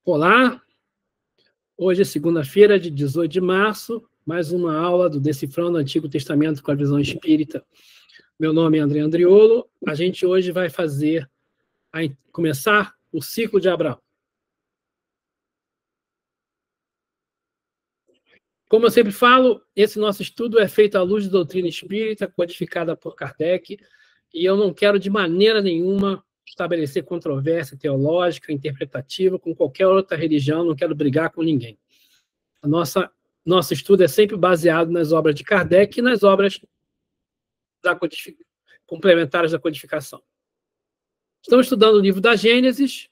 Olá, hoje é segunda-feira, de 18 de março, mais uma aula do Decifrando o Antigo Testamento com a Visão Espírita. Meu nome é André Andriolo. A gente hoje vai começar o ciclo de Abraão. Como eu sempre falo, esse nosso estudo é feito à luz da doutrina espírita, codificada por Kardec, e eu não quero de maneira nenhuma estabelecer controvérsia teológica, interpretativa com qualquer outra religião, não quero brigar com ninguém. Nosso estudo é sempre baseado nas obras de Kardec e nas obras complementares da codificação. Estamos estudando o livro da Gênesis.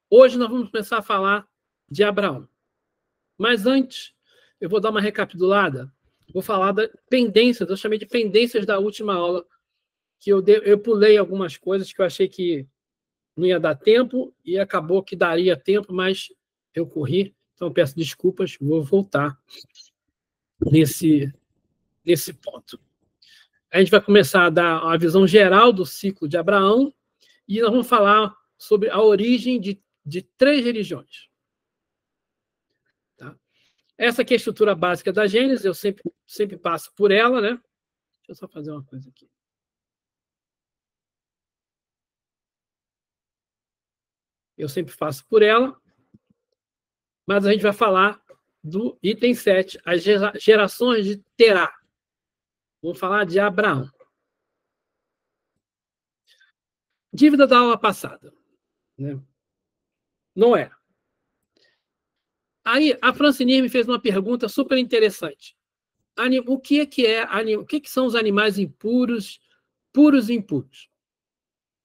Hoje nós vamos começar a falar de Abraão. Mas antes, eu vou dar uma recapitulada. Vou falar da pendências, eu chamei de pendências da última aula, que eu pulei algumas coisas que eu achei que não ia dar tempo e acabou que daria tempo, mas eu corri. Então, peço desculpas, vou voltar nesse ponto. A gente vai começar a dar uma visão geral do ciclo de Abraão e nós vamos falar sobre a origem de 3 religiões. Tá? Essa aqui é a estrutura básica da Gênesis, eu sempre passo por ela, né? Deixa eu só fazer uma coisa aqui. Eu sempre passo por ela, mas a gente vai falar do item 7, as gerações de Terá. Vamos falar de Abraão. Dívida da aula passada. Né? Noé. Aí a Francine me fez uma pergunta super interessante. O que são os animais impuros, puros e impuros?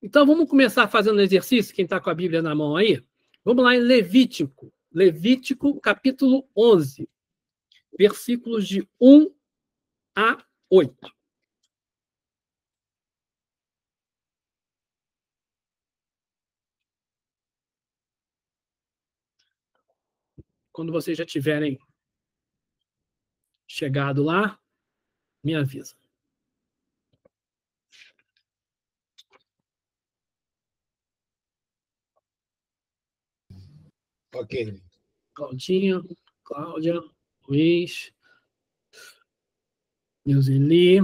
Então vamos começar fazendo um exercício, quem está com a Bíblia na mão aí. Vamos lá em Levítico. Levítico, capítulo 11, versículos de 1 a 8. Quando vocês já tiverem chegado lá, me avisa. Ok. Claudinha, Cláudia, Luiz, Nilzeli,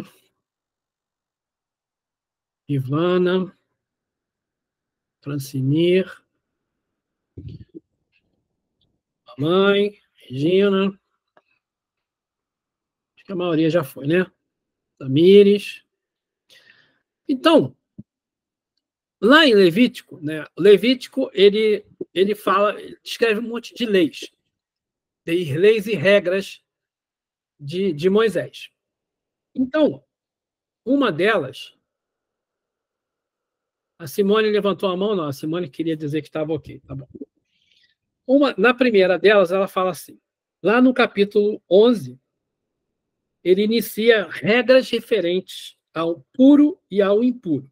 Ivana, Francinir, mamãe, Regina. Acho que a maioria já foi, né? Tamires. Então, lá em Levítico, né? O Levítico, ele descreve um monte de leis. Tem leis e regras de Moisés. Então, uma delas, a Simone levantou a mão, não, a Simone queria dizer que estava ok, tá bom. Na primeira delas, ela fala assim, lá no capítulo 11, ele inicia regras referentes ao puro e ao impuro.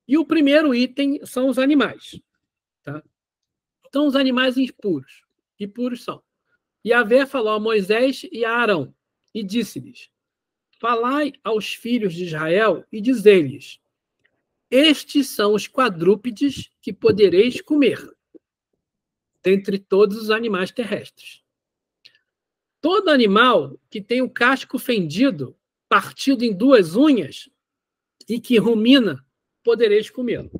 E o primeiro item são os animais. Tá? Então, os animais impuros. Impuros são. Yahvé falou a Moisés e a Arão, e disse-lhes, falai aos filhos de Israel e dizei-lhes, estes são os quadrúpedes que podereis comer, dentre todos os animais terrestres. Todo animal que tem o casco fendido, partido em 2 unhas, e que rumina, podereis comê-lo.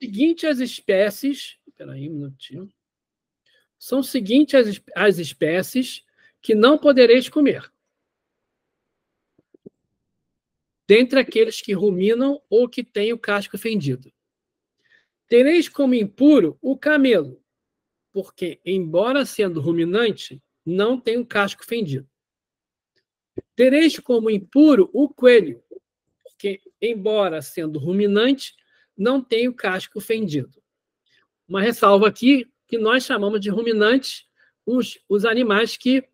Seguinte as espécies... Espera aí um minutinho. São seguintes as espécies que não podereis comer. Dentre aqueles que ruminam ou que têm o casco fendido. Tereis como impuro o camelo, porque, embora sendo ruminante, não tem o casco fendido. Tereis como impuro o coelho, porque, embora sendo ruminante, não tem o casco fendido. Uma ressalva aqui, que nós chamamos de ruminantes os animais que,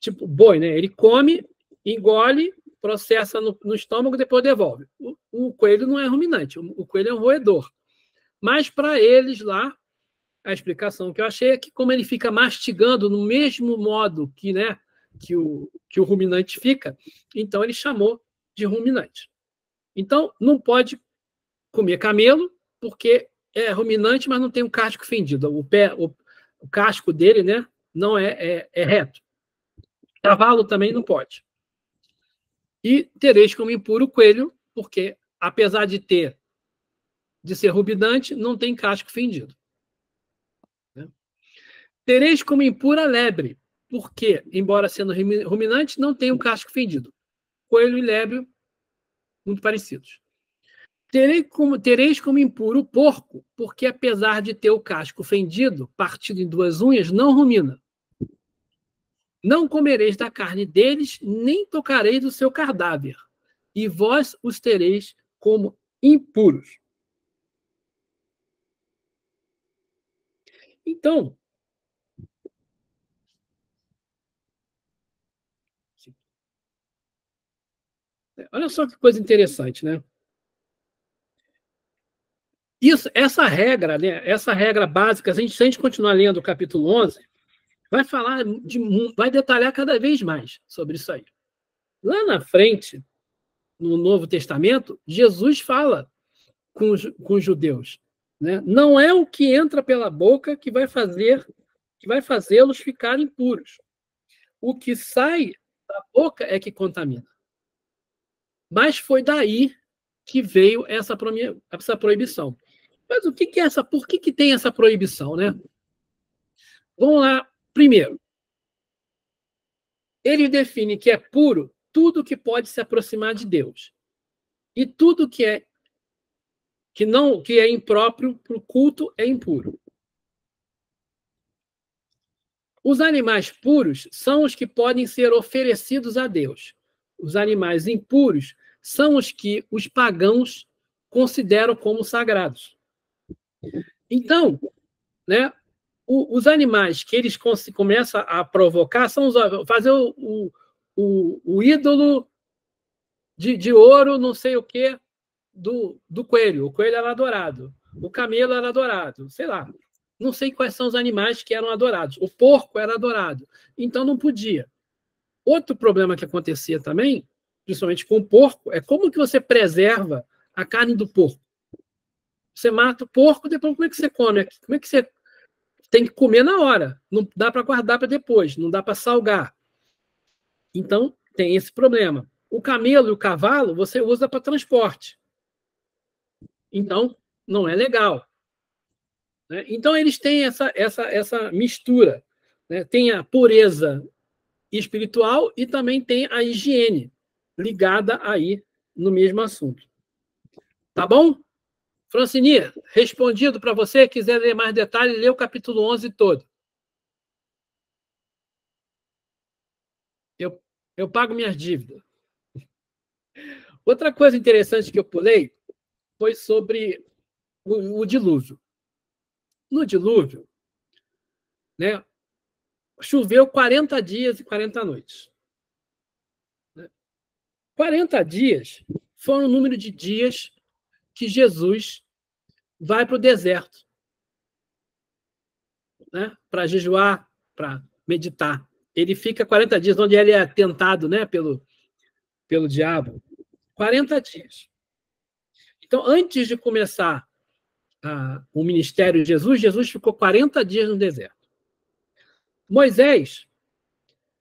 tipo boi, né? Ele come, engole, processa no estômago, depois devolve. O coelho não é ruminante, o coelho é um roedor. Mas, para eles lá, a explicação que eu achei é que, como ele fica mastigando no mesmo modo que, né, que o ruminante fica, então ele chamou de ruminante. Então, não pode comer camelo, porque é ruminante, mas não tem um casco fendido. O casco dele, né, não é reto. Cavalo também não pode. E tereis como impuro o coelho, porque, apesar de ser ruminante, não tem casco fendido. Né? Tereis como impura a lebre, porque, embora sendo ruminante, não tem um casco fendido. Coelho e lebre, muito parecidos. Tereis como impuro o porco, porque, apesar de ter o casco fendido, partido em duas unhas, não rumina. Não comereis da carne deles, nem tocareis do seu cadáver, e vós os tereis como impuros. Então, olha só que coisa interessante, né? Essa regra, né? Essa regra básica, se a gente continuar lendo o capítulo 11, vai detalhar cada vez mais sobre isso aí. Lá na frente, no Novo Testamento, Jesus fala com os judeus, né? Não é o que entra pela boca que vai fazê-los ficarem puros. O que sai da boca é que contamina. Mas foi daí que veio essa proibição. Mas o que é essa? Por que tem essa proibição, né? Vamos lá. Primeiro, ele define que é puro tudo que pode se aproximar de Deus. E tudo que é impróprio para o culto é impuro. Os animais puros são os que podem ser oferecidos a Deus. Os animais impuros são os que os pagãos consideram como sagrados. Então, né, os animais que eles começam a provocar são fazer o ídolo de ouro, não sei o quê, do coelho. O coelho era adorado. O camelo era adorado. Sei lá. Não sei quais são os animais que eram adorados. O porco era adorado. Então não podia. Outro problema que acontecia também, principalmente com o porco, é como que você preserva a carne do porco. Você mata o porco, depois como é que você come? Como é que você tem que comer na hora? Não dá para guardar para depois, não dá para salgar. Então tem esse problema. O camelo e o cavalo você usa para transporte. Então não é legal. Né? Então eles têm essa mistura. Né? Tem a pureza espiritual e também tem a higiene ligada aí no mesmo assunto. Tá bom? Francini, respondido para você. Quiser ler mais detalhes, lê o capítulo 11 todo. Eu pago minhas dívidas. Outra coisa interessante que eu pulei foi sobre o dilúvio. No dilúvio, né, choveu 40 dias e 40 noites. 40 dias foi o número de dias que Jesus vai para o deserto, né, para jejuar, para meditar. Ele fica 40 dias, onde ele é tentado, né, pelo diabo. 40 dias. Então, antes de começar o ministério de Jesus ficou 40 dias no deserto. Moisés,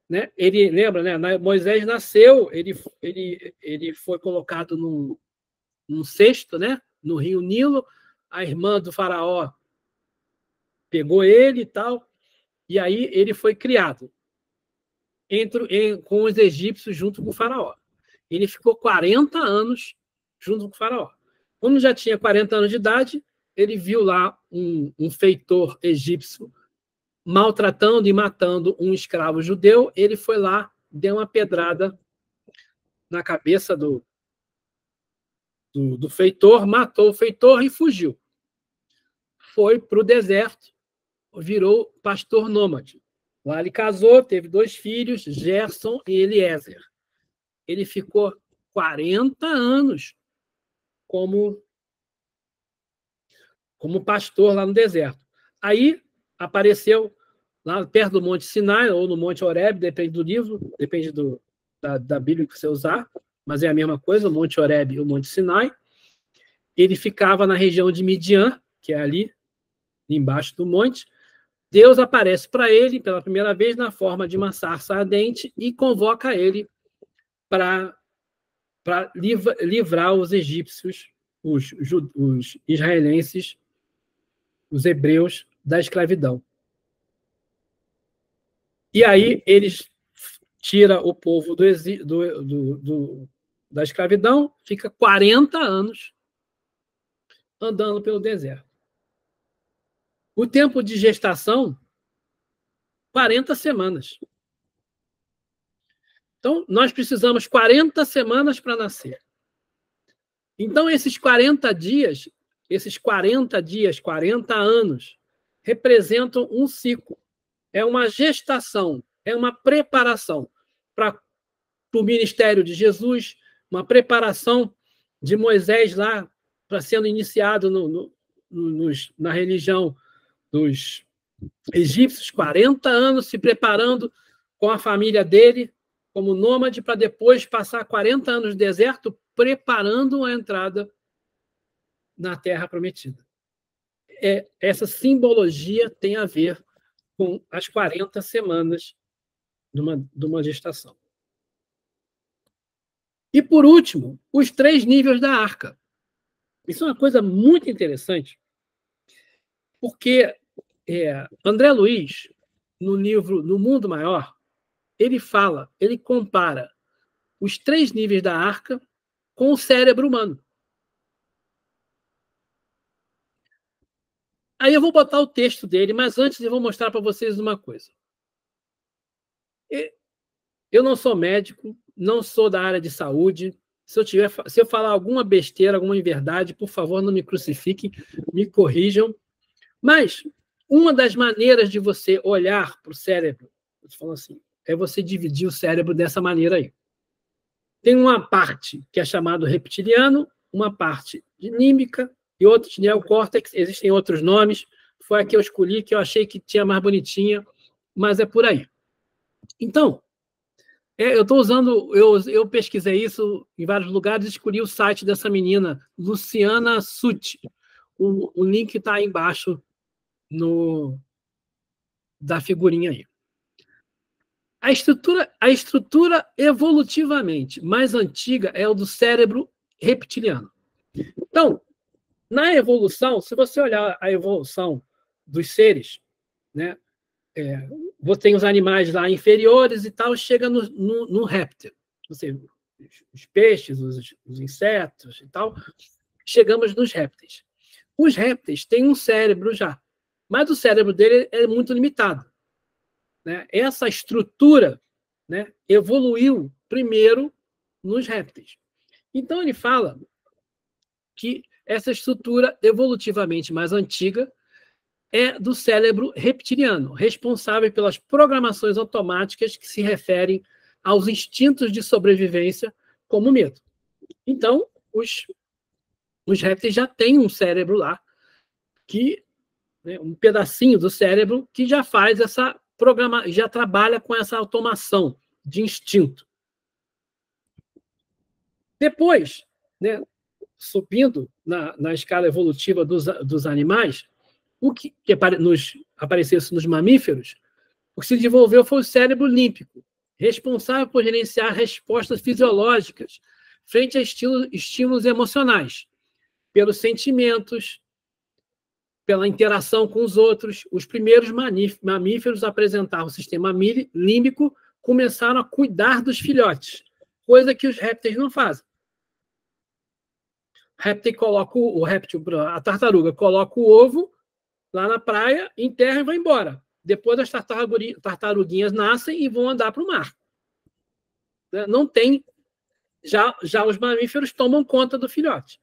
né, ele lembra, né, Moisés nasceu, ele foi colocado num cesto, né, no rio Nilo, a irmã do faraó pegou ele e tal, e aí ele foi criado com os egípcios junto com o faraó. Ele ficou 40 anos junto com o faraó. Quando já tinha 40 anos de idade, ele viu lá um feitor egípcio maltratando e matando um escravo judeu. Ele foi lá, deu uma pedrada na cabeça do feitor, matou o feitor e fugiu. Foi para o deserto, virou pastor nômade. Lá ele casou, teve 2 filhos, Gerson e Eliezer. Ele ficou 40 anos como pastor lá no deserto. Aí apareceu lá perto do Monte Sinai, ou no Monte Horebe, depende do livro, depende da Bíblia que você usar, mas é a mesma coisa, o Monte Horebe e o Monte Sinai. ele ficava na região de Midian, que é ali, embaixo do monte. Deus aparece para ele pela primeira vez na forma de uma sarça ardente e convoca ele para livrar os egípcios, os israelenses, os hebreus, da escravidão. E aí eles tiram o povo da escravidão, fica 40 anos andando pelo deserto. O tempo de gestação, 40 semanas. Então, nós precisamos 40 semanas para nascer. Então, esses 40 dias, 40 anos, representam um ciclo. É uma gestação, é uma preparação para o ministério de Jesus, uma preparação de Moisés lá, para sendo iniciado na religião dos egípcios, 40 anos se preparando com a família dele, como nômade, para depois passar 40 anos no deserto, preparando a entrada na Terra Prometida. Essa simbologia tem a ver com as 40 semanas de uma gestação. E, por último, os 3 níveis da arca. Isso é uma coisa muito interessante, porque André Luiz, no livro No Mundo Maior, ele compara os 3 níveis da arca com o cérebro humano. Aí eu vou botar o texto dele, mas antes eu vou mostrar para vocês uma coisa. Eu não sou médico, não sou da área de saúde. Se eu falar alguma besteira, alguma inverdade, por favor, não me crucifiquem, me corrijam. Mas uma das maneiras de você olhar para o cérebro, eu tô falando assim, é você dividir o cérebro dessa maneira aí. Tem uma parte que é chamado reptiliano, uma parte de límbica e outra de neocórtex. Existem outros nomes. Foi a que eu escolhi, que eu achei que tinha mais bonitinha, mas é por aí. Então, eu estou usando, eu pesquisei isso em vários lugares e escolhi o site dessa menina, Luciana Sutti. O link está aí embaixo da figurinha aí. A estrutura evolutivamente mais antiga é o do cérebro reptiliano. Então, na evolução, se você olhar a evolução dos seres, né, você tem os animais lá inferiores e tal, chega no réptil. Ou seja, os peixes, os insetos e tal, chegamos nos répteis. Os répteis têm um cérebro já, mas o cérebro dele é muito limitado. Né? Essa estrutura, né, evoluiu primeiro nos répteis. Então, ele fala que essa estrutura evolutivamente mais antiga é do cérebro reptiliano, responsável pelas programações automáticas que se referem aos instintos de sobrevivência, como o medo. Então, os répteis já têm um cérebro lá, um pedacinho do cérebro que já faz essa já trabalha com essa automação de instinto. Depois, né, subindo na escala evolutiva dos animais, o que aparecesse nos mamíferos, o que se desenvolveu foi o cérebro límbico, responsável por gerenciar respostas fisiológicas frente a estímulos emocionais, pelos sentimentos, pela interação com os outros. Os primeiros mamíferos a apresentar o sistema límbico começaram a cuidar dos filhotes, coisa que os répteis não fazem. A tartaruga coloca o ovo lá na praia, enterra e vai embora. Depois as tartaruguinhas nascem e vão andar para o mar. Não tem... Já os mamíferos tomam conta do filhote.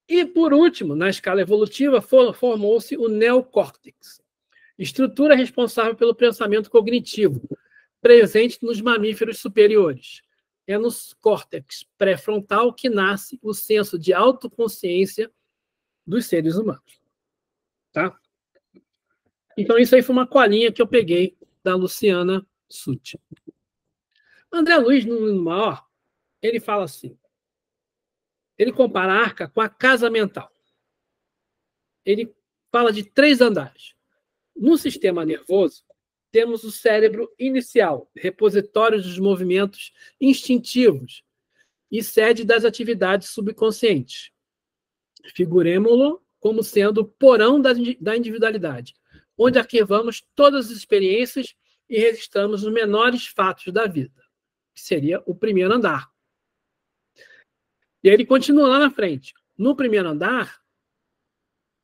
E, por último, na escala evolutiva, formou-se o neocórtex, estrutura responsável pelo pensamento cognitivo, presente nos mamíferos superiores. É no córtex pré-frontal que nasce o senso de autoconsciência dos seres humanos. Tá? Então, isso aí foi uma colinha que eu peguei da Luciana Sutti. André Luiz, no Maior, ele fala assim: Ele compara a arca com a casa mental. Ele fala de 3 andares. No sistema nervoso, temos o cérebro inicial, repositório dos movimentos instintivos e sede das atividades subconscientes. Figuremo-lo como sendo o porão da individualidade, onde arquivamos todas as experiências e registramos os menores fatos da vida, que seria o primeiro andar. E aí ele continua lá na frente. No primeiro andar,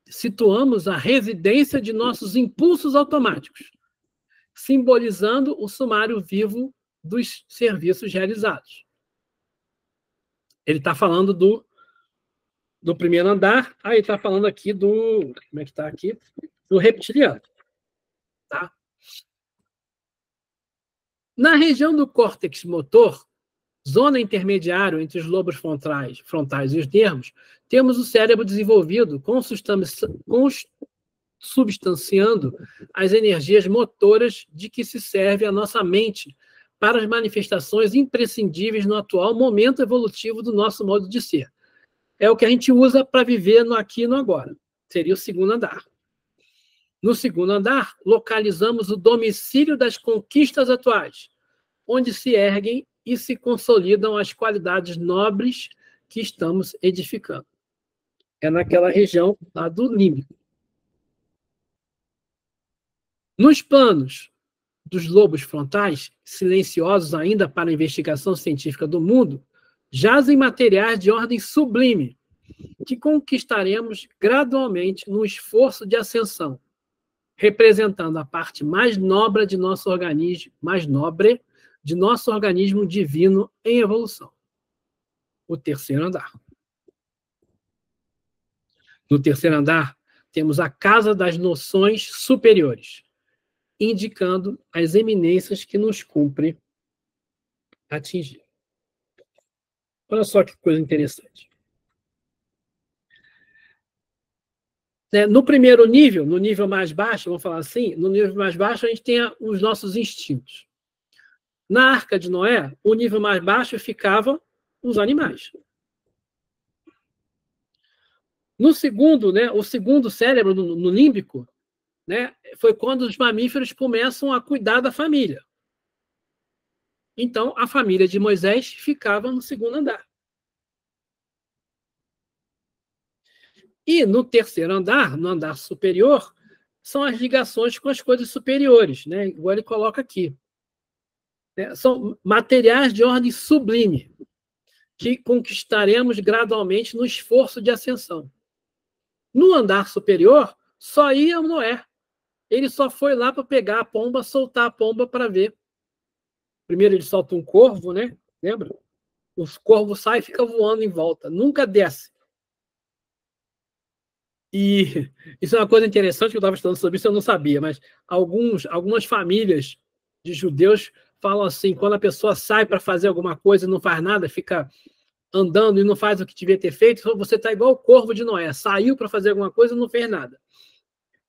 situamos a residência de nossos impulsos automáticos, simbolizando o sumário vivo dos serviços realizados. Ele está falando do primeiro andar, aí está falando aqui do... Como é que está aqui? Do reptiliano. Tá? Na região do córtex motor, zona intermediária entre os lobos frontais e os nervos, temos o cérebro desenvolvido, consubstanciando as energias motoras de que se serve a nossa mente para as manifestações imprescindíveis no atual momento evolutivo do nosso modo de ser. É o que a gente usa para viver no aqui e no agora. Seria o segundo andar. No segundo andar, localizamos o domicílio das conquistas atuais, onde se erguem e se consolidam as qualidades nobres que estamos edificando. É naquela região lá do límbico. Nos planos dos lobos frontais, silenciosos ainda para a investigação científica do mundo, jazem materiais de ordem sublime, que conquistaremos gradualmente no esforço de ascensão, representando a parte mais nobre de nosso organismo divino em evolução. O terceiro andar. No terceiro andar, temos a casa das noções superiores, indicando as eminências que nos cumpre atingir. Olha só que coisa interessante. No primeiro nível, no nível mais baixo, vamos falar assim, no nível mais baixo a gente tem os nossos instintos. Na Arca de Noé, o nível mais baixo ficava os animais. No segundo, o segundo cérebro, no límbico, foi quando os mamíferos começam a cuidar da família. Então, a família de Moisés ficava no segundo andar. E no terceiro andar, no andar superior, são as ligações com as coisas superiores, igual ele coloca aqui. São materiais de ordem sublime, que conquistaremos gradualmente no esforço de ascensão. No andar superior, só ia Noé. Ele só foi lá para pegar a pomba, soltar a pomba para ver. Primeiro ele solta um corvo, lembra? O corvo sai e fica voando em volta, nunca desce. E isso é uma coisa interessante que eu estava estudando sobre isso, eu não sabia, mas algumas famílias de judeus falam assim, quando a pessoa sai para fazer alguma coisa e não faz nada, fica andando e não faz o que devia ter feito, você está igual o corvo de Noé, saiu para fazer alguma coisa e não fez nada.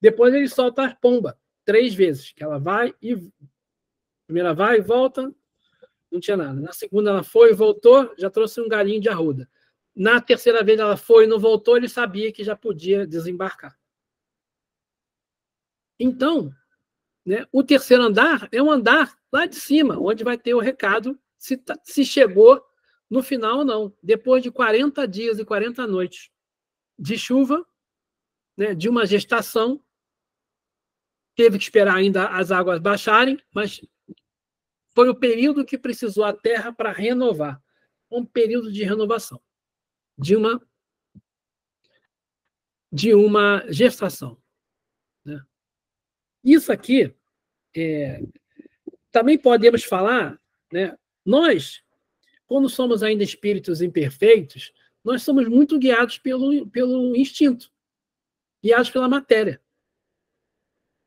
Depois ele solta a pomba 3 vezes, que ela vai e... Primeira vai e volta, não tinha nada. Na segunda ela foi e voltou, já trouxe um galinho de arruda. Na terceira vez ela foi e não voltou, ele sabia que já podia desembarcar. Então, o terceiro andar é um andar lá de cima, onde vai ter o recado se chegou no final ou não. Depois de 40 dias e 40 noites de chuva, de uma gestação, teve que esperar ainda as águas baixarem, mas foi o período que precisou a Terra para renovar. Um período de renovação de uma gestação. Isso aqui, também podemos falar, nós, quando somos ainda espíritos imperfeitos, nós somos muito guiados pelo instinto, guiados pela matéria.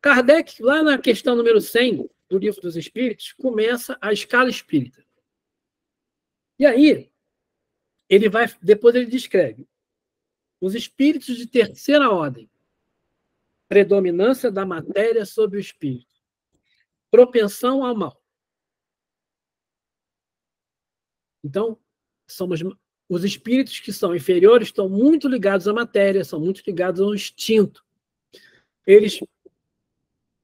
Kardec, lá na questão número 100 do Livro dos Espíritos, começa a escala espírita. E aí, depois ele descreve os espíritos de terceira ordem, predominância da matéria sobre o espírito, propensão ao mal. Então, somos os espíritos que são inferiores estão muito ligados à matéria, são muito ligados ao instinto. Eles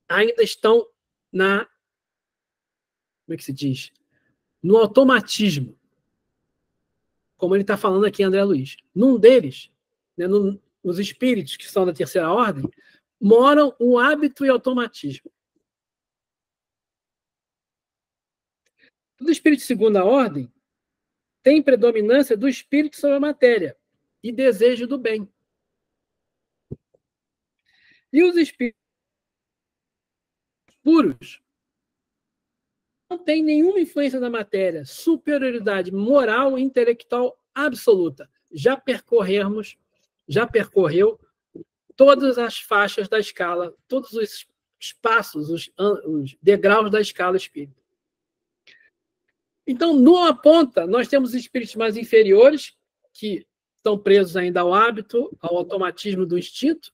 ainda estão na... Como é que se diz? No automatismo. Como ele está falando aqui, André Luiz. Num deles, né, nos espíritos que são da terceira ordem, moram o hábito e automatismo. No espírito de segunda ordem, tem predominância do espírito sobre a matéria e desejo do bem. E os espíritos puros não têm nenhuma influência na matéria, superioridade moral e intelectual absoluta. Já percorreu todas as faixas da escala, todos os espaços, os degraus da escala espírita. Então, numa ponta, nós temos espíritos mais inferiores, que estão presos ainda ao hábito, ao automatismo do instinto.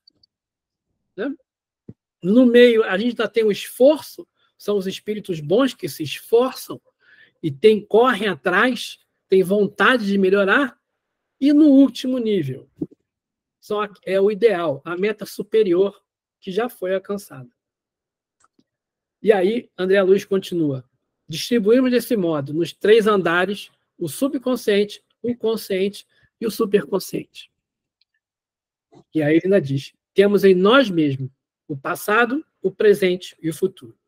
Né? No meio, a gente ainda tem o esforço, são os espíritos bons que se esforçam e correm atrás, têm vontade de melhorar. E no último nível, é o ideal, a meta superior que já foi alcançada. E aí, André Luiz continua. Distribuímos desse modo, nos 3 andares, o subconsciente, o consciente e o superconsciente. E aí ele ainda diz, temos em nós mesmos o passado, o presente e o futuro.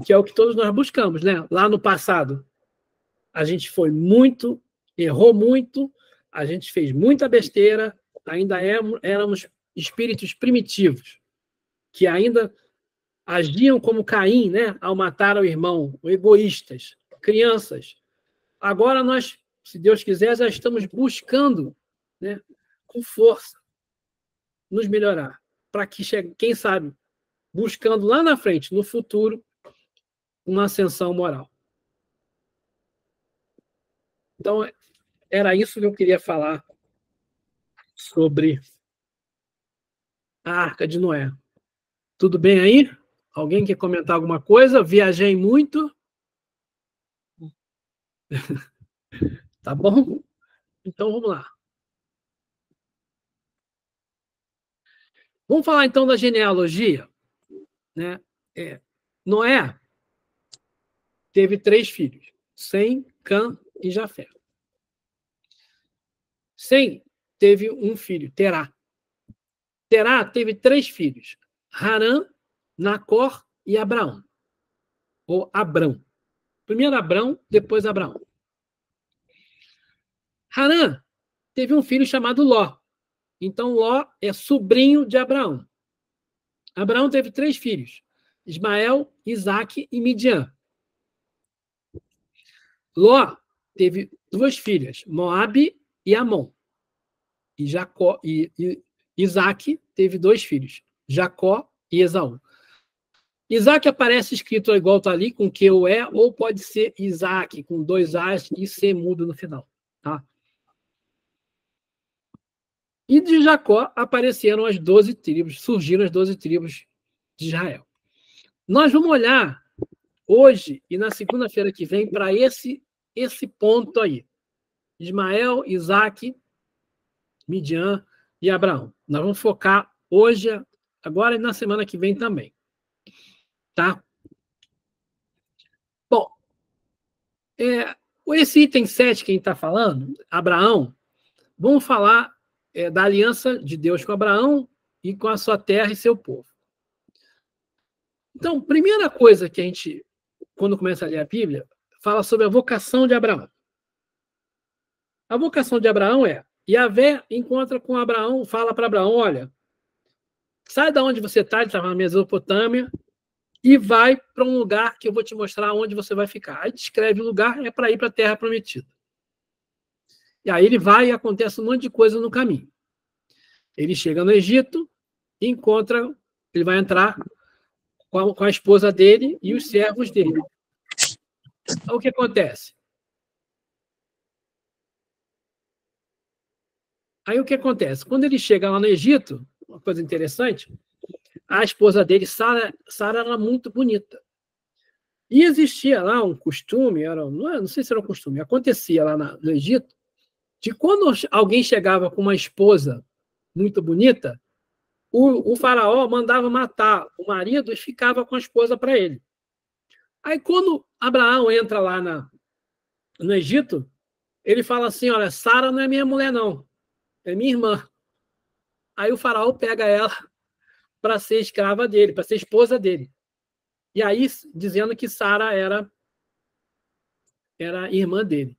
Que é o que todos nós buscamos, né? Lá no passado, a gente foi muito, errou muito, a gente fez muita besteira, ainda éramos espíritos primitivos, que ainda agiam como Caim, né, ao matar o irmão, egoístas, crianças. Agora nós, se Deus quiser, já estamos buscando, né, com força, nos melhorar, para que chegue, quem sabe, buscando lá na frente, no futuro, uma ascensão moral. Então, era isso que eu queria falar sobre a Arca de Noé. Tudo bem aí? Alguém quer comentar alguma coisa? Viajei muito. Tá bom? Então, vamos lá. Vamos falar, então, da genealogia. Né? Noé teve 3 filhos. Sem, Cã e Jafé. Sem teve um filho, Terá. Terá teve 3 filhos. Harã, Nacor e Abraão. Ou Abrão. Primeiro Abrão, depois Abraão. Harã teve um filho chamado Ló. Então, Ló é sobrinho de Abraão. Abraão teve 3 filhos. Ismael, Isaque e Midian. Ló teve 2 filhas, Moabe e Amon. E Isaque teve 2 filhos, Jacó e Esaú. Isaac aparece escrito igual está ali, com Q ou E, ou pode ser Isaac, com 2 As e C mudo no final. Tá? E de Jacó apareceram as 12 tribos, surgiram as 12 tribos de Israel. Nós vamos olhar hoje e na segunda-feira que vem para esse ponto aí. Ismael, Isaque, Midian e Abraão. Nós vamos focar hoje, agora e na semana que vem também. Tá? Bom, esse item 7 que a gente está falando, Abraão, vamos falar da aliança de Deus com Abraão e com a sua terra e seu povo. Então, primeira coisa que a gente, quando começa a ler a Bíblia, fala sobre a vocação de Abraão. A vocação de Abraão é, Yahvé encontra com Abraão, fala para Abraão, olha, sai da onde você está, ele estava na Mesopotâmia, e vai para um lugar que eu vou te mostrar onde você vai ficar. Aí descreve o lugar, é para ir para a Terra Prometida. E aí ele vai e acontece um monte de coisa no caminho. Ele chega no Egito, encontra, ele vai entrar com a esposa dele e os servos dele. Então, o que acontece? Aí o que acontece? Quando ele chega lá no Egito, uma coisa interessante, a esposa dele, Sara, era muito bonita. E existia lá um costume, não sei se era um costume, acontecia lá no Egito, de quando alguém chegava com uma esposa muito bonita, o faraó mandava matar o marido e ficava com a esposa para ele. Aí, quando Abraão entra lá no Egito, ele fala assim, olha, Sara não é minha mulher, não. É minha irmã. Aí o faraó pega ela para ser escrava dele, para ser esposa dele. E aí, dizendo que Sara era irmã dele.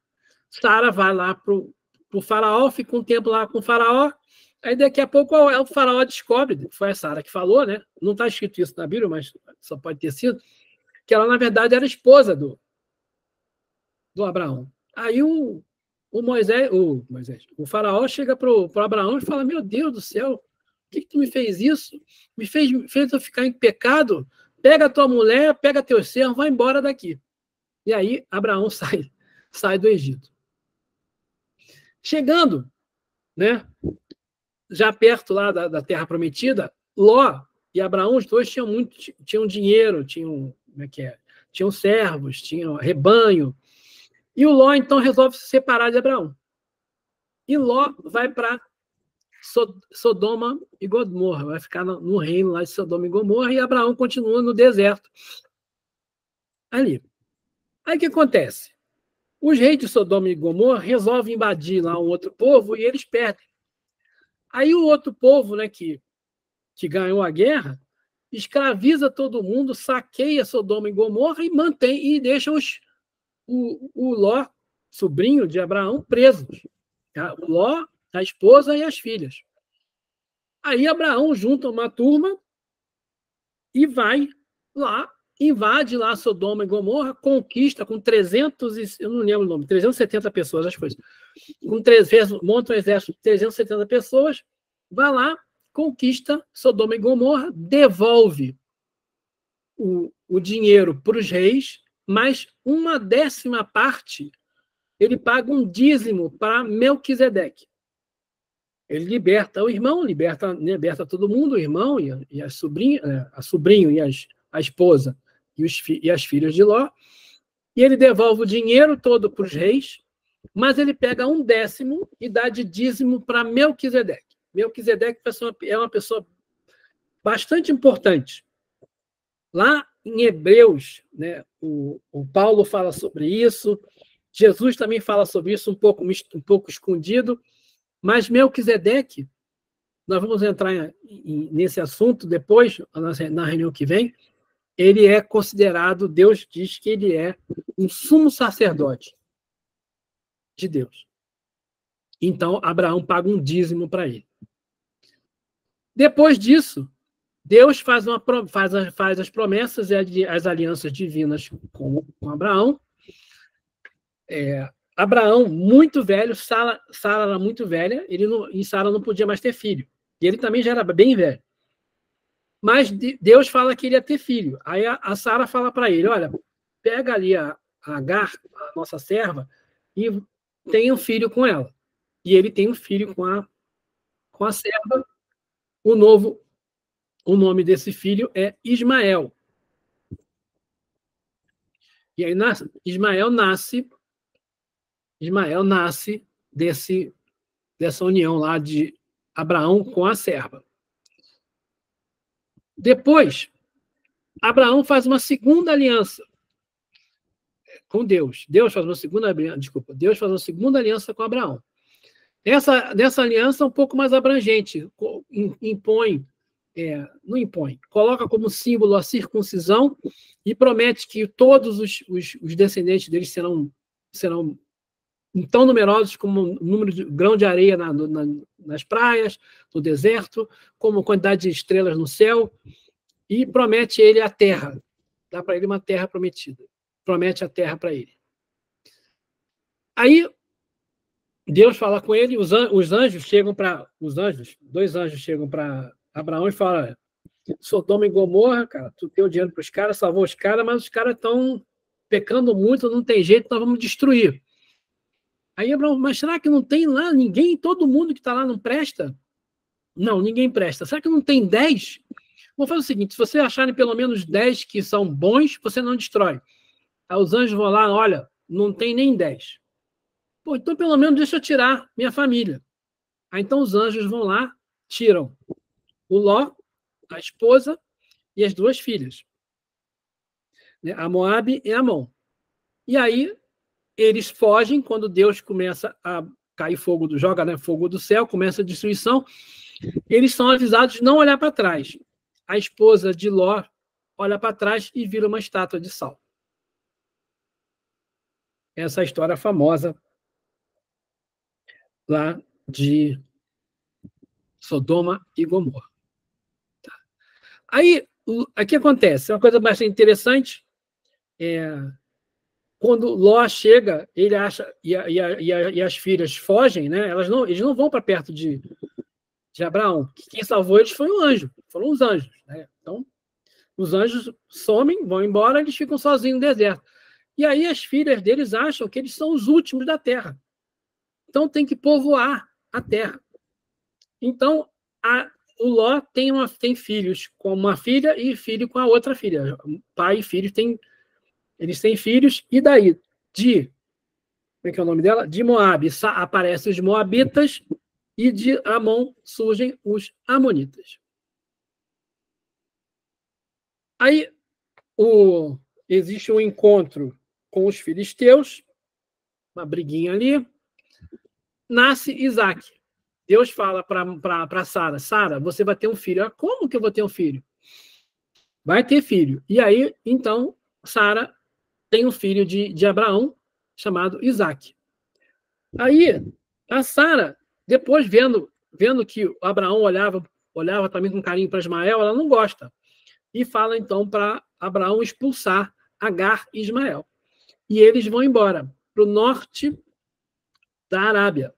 Sara vai lá para o faraó, fica um tempo lá com o faraó, aí daqui a pouco o faraó descobre, foi a Sara que falou, né? Não está escrito isso na Bíblia, mas só pode ter sido, que ela, na verdade, era esposa do Abraão. Aí o faraó chega para o Abraão e fala, meu Deus do céu, por que tu me fez isso? Me fez eu ficar em pecado? Pega a tua mulher, pega teu servo, vai embora daqui. E aí Abraão sai do Egito. Chegando, né, já perto lá da Terra Prometida, Ló e Abraão, os dois tinham dinheiro, tinham servos, tinham rebanho. E o Ló, então, resolve se separar de Abraão. E Ló vai para Sodoma e Gomorra, vai ficar no reino lá de Sodoma e Gomorra, e Abraão continua no deserto ali. Aí o que acontece? Os reis de Sodoma e Gomorra resolvem invadir lá um outro povo e eles perdem. Aí o outro povo, né, que ganhou a guerra, escraviza todo mundo, saqueia Sodoma e Gomorra e mantém e deixa o Ló, sobrinho de Abraão, presos. O Ló, a esposa e as filhas. Aí Abraão junta uma turma e vai lá, invade lá Sodoma e Gomorra, conquista com 300, eu não lembro o nome, 370 pessoas, acho que foi isso. Monta um exército de 370 pessoas, vai lá, conquista Sodoma e Gomorra, devolve o dinheiro para os reis, mas 1/10 parte ele paga um dízimo para Melquisedeque. Ele liberta o irmão, liberta todo mundo, o irmão e a sobrinho e a esposa e as filhas de Ló, e ele devolve o dinheiro todo para os reis, mas ele pega 1/10 e dá de dízimo para Melquisedeque. Melquisedeque é uma pessoa bastante importante. Lá em Hebreus, né, o Paulo fala sobre isso, Jesus também fala sobre isso, um pouco escondido, mas Melquisedeque, nós vamos entrar nesse assunto depois, na reunião que vem, ele é considerado, Deus diz que ele é um sumo sacerdote de Deus. Então, Abraão paga um dízimo para ele. Depois disso, Deus faz as promessas e as alianças divinas com Abraão. Abraão, muito velho, Sara era muito velha, e Sara não podia mais ter filho. E ele também já era bem velho. Mas Deus fala que ele ia ter filho. Aí a Sara fala para ele, olha, pega ali a Agar, a nossa serva, e tenha um filho com ela. E ele tem um filho com a serva. O nome desse filho é Ismael. E aí Ismael nasce dessa união lá de Abraão com a serva. Depois, Abraão faz uma segunda aliança com Deus. Deus faz uma segunda aliança com Abraão. Nessa aliança é um pouco mais abrangente, coloca como símbolo a circuncisão e promete que todos os descendentes deles serão tão numerosos como o número de grão de areia nas praias, no deserto, como a quantidade de estrelas no céu, e promete ele a terra. Dá para ele uma terra prometida. Promete a terra para ele. Aí, Deus fala com ele, os anjos chegam para... dois anjos chegam para Abraão e falam, Sodoma e Gomorra, cara, tu deu dinheiro para os caras, salvou os caras, mas os caras estão pecando muito, não tem jeito, nós vamos destruir. Aí Abraão, mas será que não tem lá ninguém, todo mundo que está lá não presta? Não, ninguém presta. Será que não tem 10? Vou fazer o seguinte, se você acharem pelo menos 10 que são bons, você não destrói. Aí os anjos vão lá, olha, não tem nem 10. Pô, então pelo menos deixa eu tirar minha família. Aí então os anjos vão lá, tiram o Ló, a esposa e as duas filhas, né? A Moabe e a Amon. E aí eles fogem quando Deus começa a cair fogo, joga, né, fogo do céu, começa a destruição. Eles são avisados de não olhar para trás. A esposa de Ló olha para trás e vira uma estátua de sal. Essa é a história famosa lá de Sodoma e Gomorra. Aí, o que acontece? Uma coisa bastante interessante quando Ló chega, ele acha e as filhas fogem, né? Eles não vão para perto de Abraão. Quem salvou eles foi um anjo, foram os anjos, né? Então, os anjos somem, vão embora, eles ficam sozinhos no deserto. E aí as filhas deles acham que eles são os últimos da terra. Então tem que povoar a terra. Então, o Ló tem filhos com uma filha e filho com a outra filha. Pai e filho eles têm filhos, e daí, como é que é o nome dela? De Moabe aparecem os moabitas, e de Amon surgem os amonitas. Aí existe um encontro com os filisteus, uma briguinha ali, nasce Isaac. Deus fala para Sara, Sara, você vai ter um filho. Como que eu vou ter um filho? Vai ter filho. E aí, então, Sara tem um filho de Abraão, chamado Isaac. Aí, a Sara, depois vendo que Abraão olhava também com carinho para Ismael, ela não gosta. E fala, então, para Abraão expulsar Agar e Ismael. E eles vão embora para o norte da Arábia.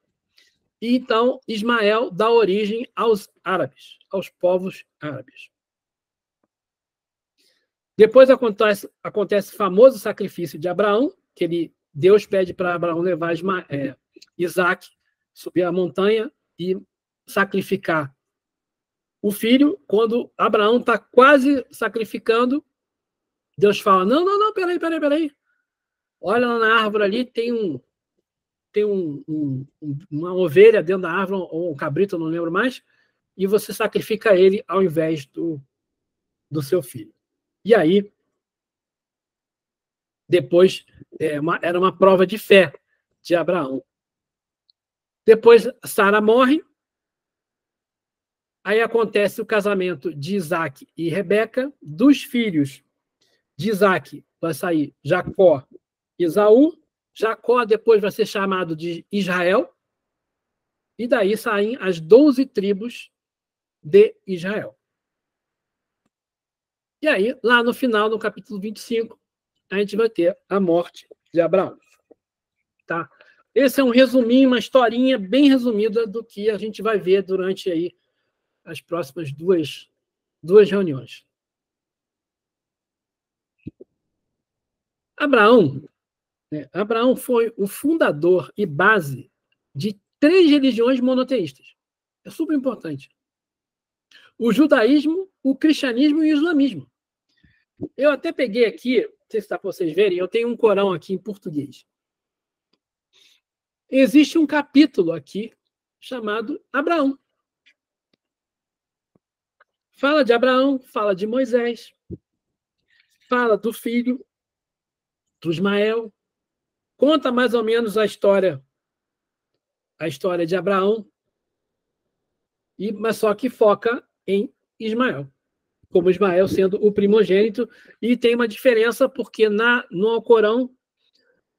E então Ismael dá origem aos árabes, aos povos árabes. Depois acontece o famoso sacrifício de Abraão, que Deus pede para Abraão levar Isaac, subir a montanha e sacrificar o filho. Quando Abraão está quase sacrificando, Deus fala, não, peraí. Olha lá na árvore ali, tem uma ovelha dentro da árvore, ou um cabrito, não lembro mais, e você sacrifica ele ao invés do seu filho. E aí, depois, era uma prova de fé de Abraão. Depois, Sara morre, aí acontece o casamento de Isaac e Rebeca. Dos filhos de Isaac vai sair Jacó e Esaú. Jacó depois vai ser chamado de Israel, e daí saem as 12 tribos de Israel. E aí, lá no final, no capítulo 25, a gente vai ter a morte de Abraão. Tá? Esse é um resuminho, uma historinha bem resumida do que a gente vai ver durante aí as próximas duas reuniões. Abraão foi o fundador e base de 3 religiões monoteístas. É super importante. O judaísmo, o cristianismo e o islamismo. Eu até peguei aqui, não sei se dá para vocês verem, eu tenho um Corão aqui em português. Existe um capítulo aqui chamado Abraão. Fala de Abraão, fala de Moisés, fala do filho, do Ismael, conta mais ou menos a história de Abraão, mas só que foca em Ismael, como Ismael sendo o primogênito, e tem uma diferença porque no Alcorão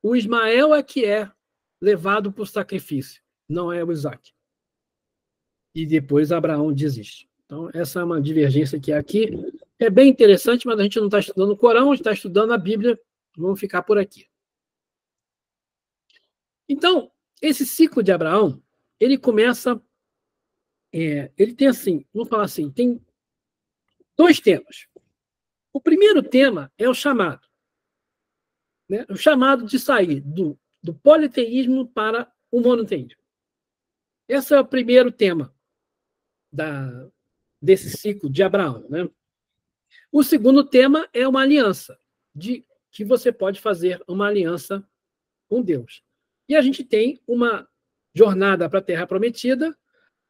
o Ismael é que é levado para o sacrifício, não é o Isaac. E depois Abraão desiste. Então, essa é uma divergência que é aqui. É bem interessante, mas a gente não está estudando o Corão, a gente está estudando a Bíblia. Vamos ficar por aqui. Então, esse ciclo de Abraão, ele começa... ele tem assim, vamos falar assim, tem 2 temas. O primeiro tema é o chamado. Né? O chamado de sair do politeísmo para o monoteísmo. Esse é o primeiro tema desse ciclo de Abraão. Né? O segundo tema é uma aliança, de que você pode fazer uma aliança com Deus. E a gente tem uma jornada para a Terra Prometida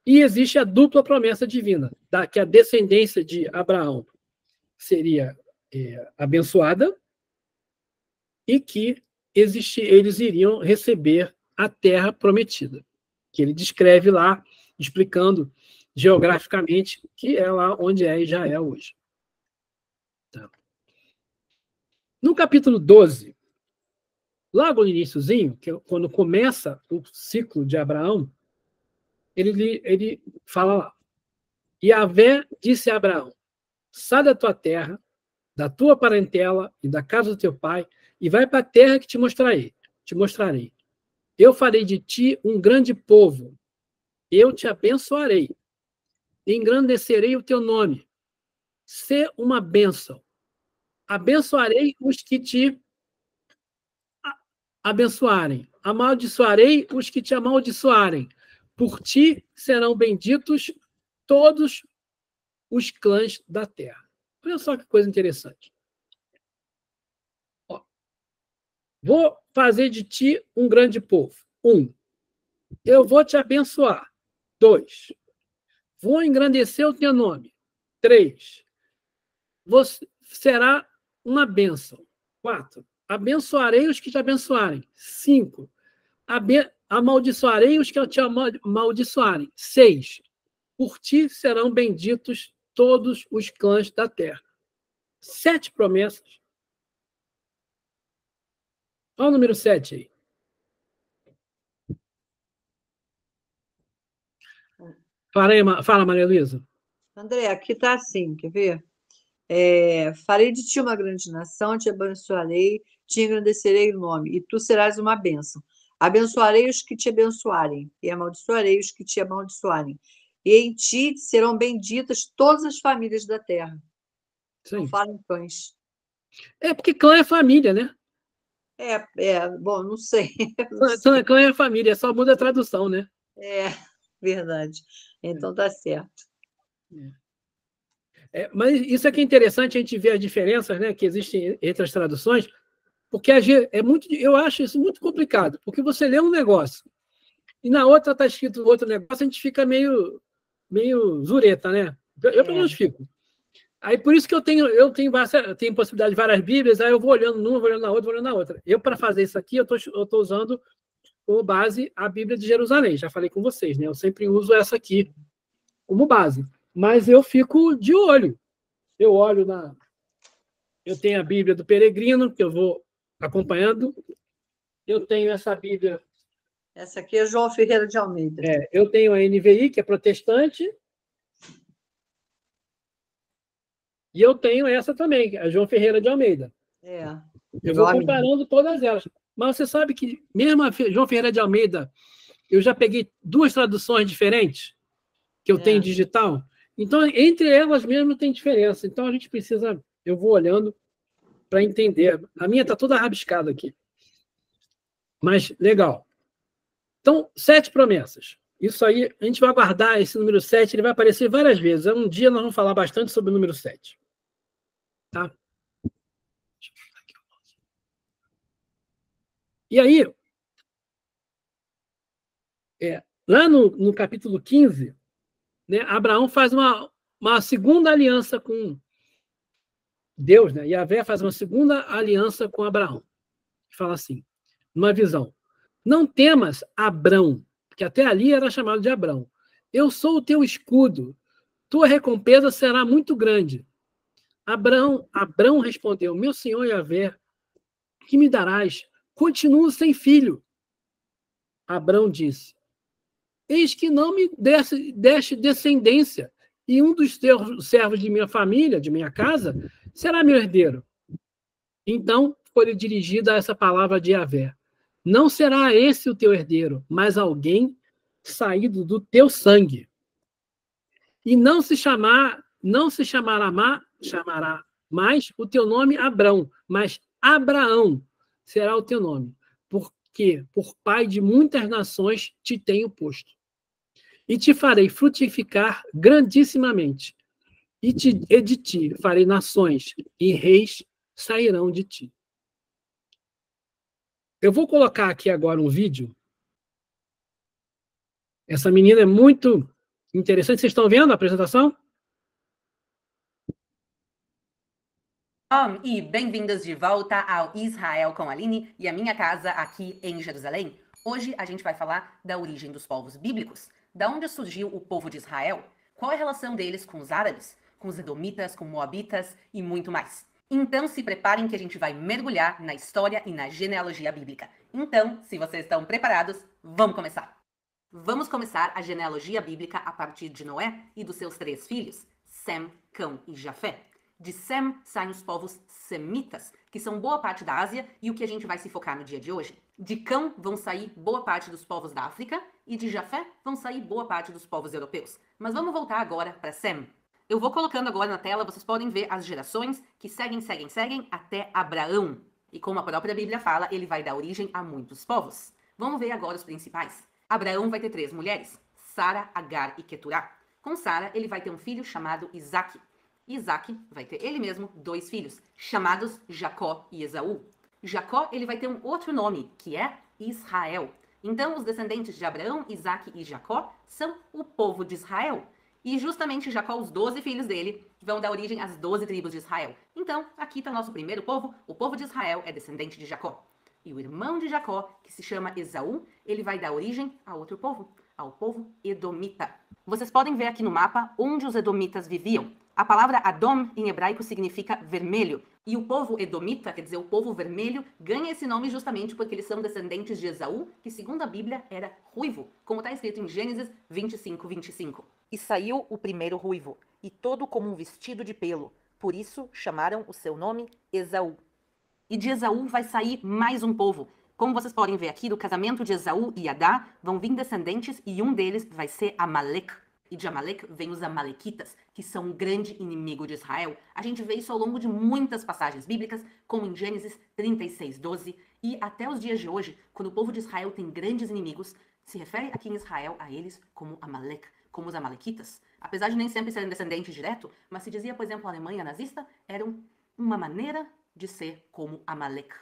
e existe a dupla promessa divina, que a descendência de Abraão seria abençoada e que eles iriam receber a Terra Prometida, que ele descreve lá, explicando geograficamente que é lá onde é Israel hoje. Tá. No capítulo 12, logo no iniciozinho, quando começa o ciclo de Abraão, ele fala lá, Yahvé disse a Abraão, sai da tua terra, da tua parentela e da casa do teu pai, e vai para a terra que te mostrarei. Eu farei de ti um grande povo, eu te abençoarei, engrandecerei o teu nome, sê uma bênção. Abençoarei os que te abençoarem, amaldiçoarei os que te amaldiçoarem. Por ti serão benditos todos os clãs da terra. Olha só que coisa interessante. Ó, vou fazer de ti um grande povo. 1. Eu vou te abençoar. 2. Vou engrandecer o teu nome. 3. Você será uma bênção. 4. Abençoarei os que te abençoarem. 5. Amaldiçoarei os que te amaldiçoarem. 6. Por ti serão benditos todos os clãs da terra. 7 promessas. Olha o número 7 aí. Fala, Maria Luísa. André, aqui está assim, quer ver? Farei de ti uma grande nação, te abençoarei, te engrandecerei o nome, e tu serás uma bênção. Abençoarei os que te abençoarem, e amaldiçoarei os que te amaldiçoarem. E em ti serão benditas todas as famílias da terra. Sim. Não fala em cães. Porque clã é família, né? Bom, não sei. Clã é família, só muda a tradução, né? Verdade. Então tá certo. Mas isso aqui é interessante a gente ver as diferenças, né, que existem entre as traduções, porque eu acho isso muito complicado, porque você lê um negócio e na outra está escrito outro negócio, a gente fica meio zureta, né? Eu pelo menos fico. Aí por isso que eu tenho possibilidade de várias Bíblias, aí eu vou olhando numa, vou olhando na outra, vou olhando na outra. Eu, para fazer isso aqui, eu tô usando como base a Bíblia de Jerusalém. Já falei com vocês, né? Eu sempre uso essa aqui como base. Mas eu fico de olho. Eu olho Eu tenho a Bíblia do Peregrino, que eu vou acompanhando. Eu tenho essa Bíblia. Essa aqui é João Ferreira de Almeida. Eu tenho a NVI, que é protestante. E eu tenho essa também, a João Ferreira de Almeida. Eu vou comparando todas elas. Mas você sabe que, mesmo a João Ferreira de Almeida, eu já peguei 2 traduções diferentes que eu tenho digital. Então, entre elas mesmo tem diferença. Então, a gente precisa... Eu vou olhando para entender. A minha está toda rabiscada aqui. Mas, legal. Então, 7 promessas. Isso aí, a gente vai guardar esse número 7, ele vai aparecer várias vezes. Um dia nós vamos falar bastante sobre o número 7. Tá? E aí, lá no capítulo 15, né, Abraão faz uma segunda aliança com Deus, né? Yahvé faz uma segunda aliança com Abraão. Fala assim, numa visão: não temas, Abrão, que até ali era chamado de Abrão. Eu sou o teu escudo, tua recompensa será muito grande. Abrão respondeu: meu senhor Yahvé, que me darás? Continuo sem filho. Abrão disse: eis que não me deste descendência, e um dos servos de minha família, de minha casa, será meu herdeiro. Então foi-lhe dirigida essa palavra de Yahvé: não será esse o teu herdeiro, mas alguém saído do teu sangue. E não se chamará mais o teu nome Abrão, mas Abraão será o teu nome, porque por pai de muitas nações te tenho posto. E te farei frutificar grandissimamente, e de ti farei nações, e reis sairão de ti. Eu vou colocar aqui agora um vídeo. Essa menina é muito interessante. Vocês estão vendo a apresentação? E bem-vindas de volta ao Israel com a Aline e a minha casa aqui em Jerusalém. Hoje a gente vai falar da origem dos povos bíblicos, da onde surgiu o povo de Israel, qual é a relação deles com os árabes, com os edomitas, com moabitas e muito mais. Então se preparem que a gente vai mergulhar na história e na genealogia bíblica. Então, se vocês estão preparados, vamos começar. Vamos começar a genealogia bíblica a partir de Noé e dos seus 3 filhos, Sem, Cão e Jafé. De Sem saem os povos semitas, que são boa parte da Ásia e o que a gente vai se focar no dia de hoje. De Cão vão sair boa parte dos povos da África e de Jafé vão sair boa parte dos povos europeus. Mas vamos voltar agora para Sem. Eu vou colocando agora na tela, vocês podem ver as gerações que seguem até Abraão. E como a própria Bíblia fala, ele vai dar origem a muitos povos. Vamos ver agora os principais. Abraão vai ter 3 mulheres, Sara, Agar e Queturá. Com Sara, ele vai ter um filho chamado Isaque. Isaac vai ter ele mesmo 2 filhos, chamados Jacó e Esaú. Jacó ele vai ter um outro nome, que é Israel. Então, os descendentes de Abraão, Isaac e Jacó são o povo de Israel. E justamente Jacó, os 12 filhos dele, vão dar origem às 12 tribos de Israel. Então, aqui está o nosso primeiro povo. O povo de Israel é descendente de Jacó. E o irmão de Jacó, que se chama Esaú, ele vai dar origem a outro povo, ao povo edomita. Vocês podem ver aqui no mapa onde os edomitas viviam. A palavra Adom, em hebraico, significa vermelho. E o povo edomita, quer dizer, o povo vermelho, ganha esse nome justamente porque eles são descendentes de Esaú, que segundo a Bíblia era ruivo, como está escrito em Gênesis 25:25. E saiu o primeiro ruivo, e todo como um vestido de pelo. Por isso chamaram o seu nome Esaú. E de Esaú vai sair mais um povo. Como vocês podem ver aqui, do casamento de Esaú e Adá, vão vir descendentes e um deles vai ser Amalek. E de Amalek vem os Amalequitas, que são um grande inimigo de Israel. A gente vê isso ao longo de muitas passagens bíblicas, como em Gênesis 36:12, e até os dias de hoje, quando o povo de Israel tem grandes inimigos, se refere aqui em Israel a eles como Amalek, como os Amalequitas. Apesar de nem sempre serem descendentes direto, mas se dizia, por exemplo, a Alemanha nazista, eram uma maneira de ser como Amalek.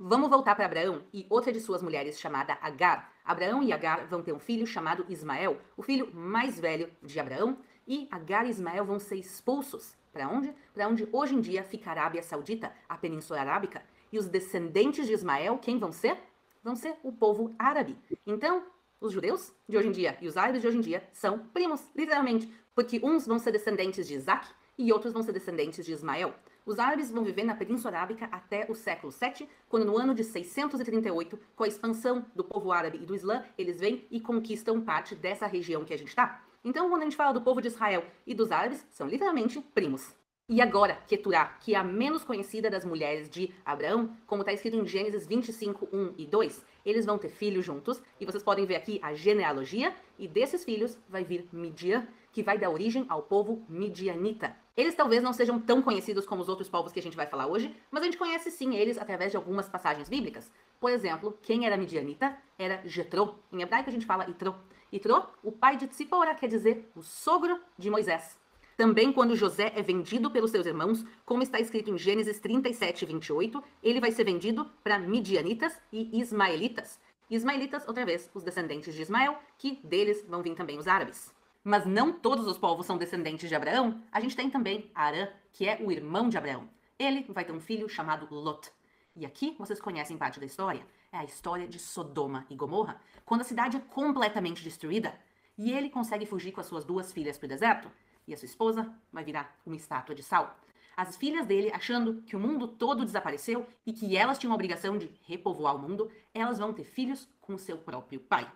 Vamos voltar para Abraão e outra de suas mulheres chamada Agar. Abraão e Agar vão ter um filho chamado Ismael, o filho mais velho de Abraão, e Agar e Ismael vão ser expulsos. Para onde? Para onde hoje em dia fica a Arábia Saudita, a Península Arábica. E os descendentes de Ismael, quem vão ser? Vão ser o povo árabe. Então, os judeus de hoje em dia e os árabes de hoje em dia são primos, literalmente, porque uns vão ser descendentes de Isaac e outros vão ser descendentes de Ismael. Os árabes vão viver na Península Arábica até o século VII, quando no ano de 638, com a expansão do povo árabe e do Islã, eles vêm e conquistam parte dessa região que a gente está. Então, quando a gente fala do povo de Israel e dos árabes, são literalmente primos. E agora, Queturá, que é a menos conhecida das mulheres de Abraão, como está escrito em Gênesis 25:1 e 2, eles vão ter filhos juntos, e vocês podem ver aqui a genealogia, e desses filhos vai vir Midian, que vai dar origem ao povo midianita. Eles talvez não sejam tão conhecidos como os outros povos que a gente vai falar hoje, mas a gente conhece sim eles através de algumas passagens bíblicas. Por exemplo, quem era midianita era Jetrô. Em hebraico a gente fala Itrô. Itrô, o pai de Tzipora, quer dizer o sogro de Moisés. Também quando José é vendido pelos seus irmãos, como está escrito em Gênesis 37:28, ele vai ser vendido para midianitas e ismaelitas. Ismaelitas, outra vez, os descendentes de Ismael, que deles vão vir também os árabes. Mas não todos os povos são descendentes de Abraão. A gente tem também Arã, que é o irmão de Abraão. Ele vai ter um filho chamado Lot. E aqui vocês conhecem parte da história. É a história de Sodoma e Gomorra, quando a cidade é completamente destruída. E ele consegue fugir com as suas 2 filhas para o deserto. E a sua esposa vai virar uma estátua de sal. As filhas dele, achando que o mundo todo desapareceu e que elas tinham a obrigação de repovoar o mundo, elas vão ter filhos com o seu próprio pai.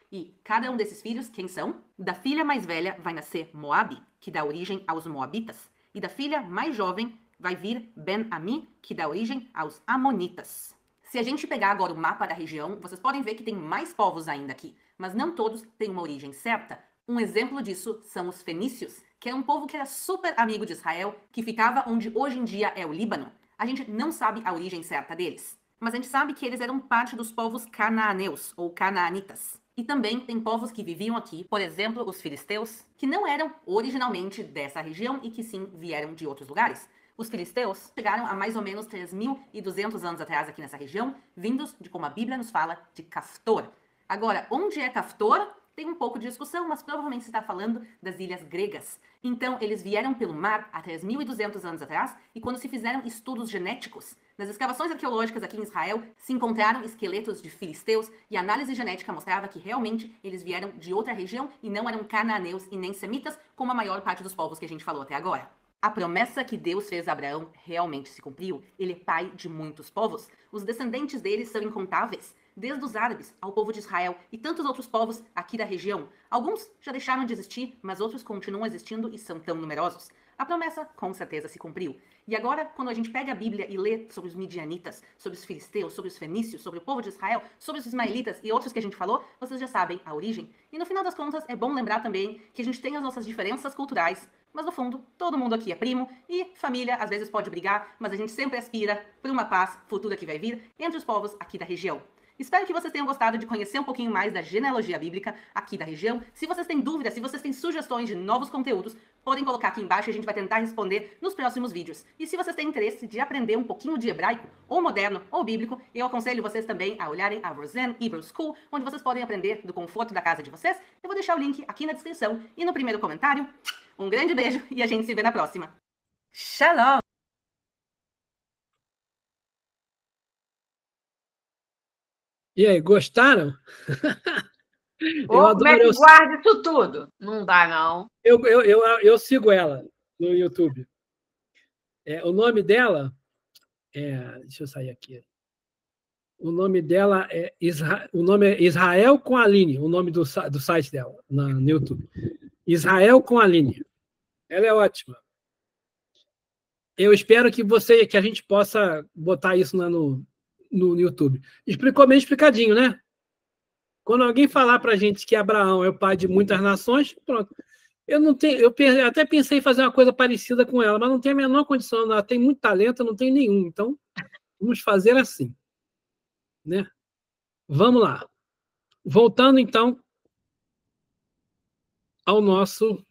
E cada um desses filhos, quem são? Da filha mais velha vai nascer Moabe, que dá origem aos Moabitas. E da filha mais jovem vai vir Ben-Ami, que dá origem aos Amonitas. Se a gente pegar agora o mapa da região, vocês podem ver que tem mais povos ainda aqui, mas não todos têm uma origem certa. Um exemplo disso são os fenícios, que é um povo que era super amigo de Israel, que ficava onde hoje em dia é o Líbano. A gente não sabe a origem certa deles, mas a gente sabe que eles eram parte dos povos cananeus, ou canaanitas. E também tem povos que viviam aqui, por exemplo, os filisteus, que não eram originalmente dessa região e que sim vieram de outros lugares. Os filisteus chegaram há mais ou menos 3.200 anos atrás aqui nessa região, vindos de, como a Bíblia nos fala, de Caftor. Agora, onde é Caftor? Tem um pouco de discussão, mas provavelmente se está falando das ilhas gregas. Então, eles vieram pelo mar há 3.200 anos atrás, e quando se fizeram estudos genéticos, nas escavações arqueológicas aqui em Israel, se encontraram esqueletos de filisteus, e a análise genética mostrava que realmente eles vieram de outra região e não eram cananeus e nem semitas, como a maior parte dos povos que a gente falou até agora. A promessa que Deus fez a Abraão realmente se cumpriu. Ele é pai de muitos povos. Os descendentes deles são incontáveis, desde os árabes ao povo de Israel e tantos outros povos aqui da região. Alguns já deixaram de existir, mas outros continuam existindo e são tão numerosos. A promessa com certeza se cumpriu. E agora, quando a gente pega a Bíblia e lê sobre os midianitas, sobre os filisteus, sobre os fenícios, sobre o povo de Israel, sobre os ismaelitas e outros que a gente falou, vocês já sabem a origem. E no final das contas, é bom lembrar também que a gente tem as nossas diferenças culturais, mas no fundo, todo mundo aqui é primo e família às vezes pode brigar, mas a gente sempre aspira por uma paz futura que vai vir entre os povos aqui da região. Espero que vocês tenham gostado de conhecer um pouquinho mais da genealogia bíblica aqui da região. Se vocês têm dúvidas, se vocês têm sugestões de novos conteúdos, podem colocar aqui embaixo e a gente vai tentar responder nos próximos vídeos. E se vocês têm interesse de aprender um pouquinho de hebraico, ou moderno, ou bíblico, eu aconselho vocês também a olharem a Roseanne Hebrew School, onde vocês podem aprender do conforto da casa de vocês. Eu vou deixar o link aqui na descrição e no primeiro comentário. Um grande beijo e a gente se vê na próxima. Shalom! E aí, gostaram? Ô, como é que guarda isso tudo? Não dá, não. Eu sigo ela no YouTube. O nome dela deixa eu sair aqui. O nome dela é Israel com Aline, o nome do site dela no YouTube. Israel com Aline. Ela é ótima. Eu espero que a gente possa botar isso lá no YouTube. Explicou bem explicadinho, né? Quando alguém falar para a gente que Abraão é o pai de muitas nações, pronto. Eu até pensei em fazer uma coisa parecida com ela, mas não tenho a menor condição. Ela tem muito talento, eu não tenho nenhum. Então, vamos fazer assim, né? Vamos lá. Voltando, então, ao nosso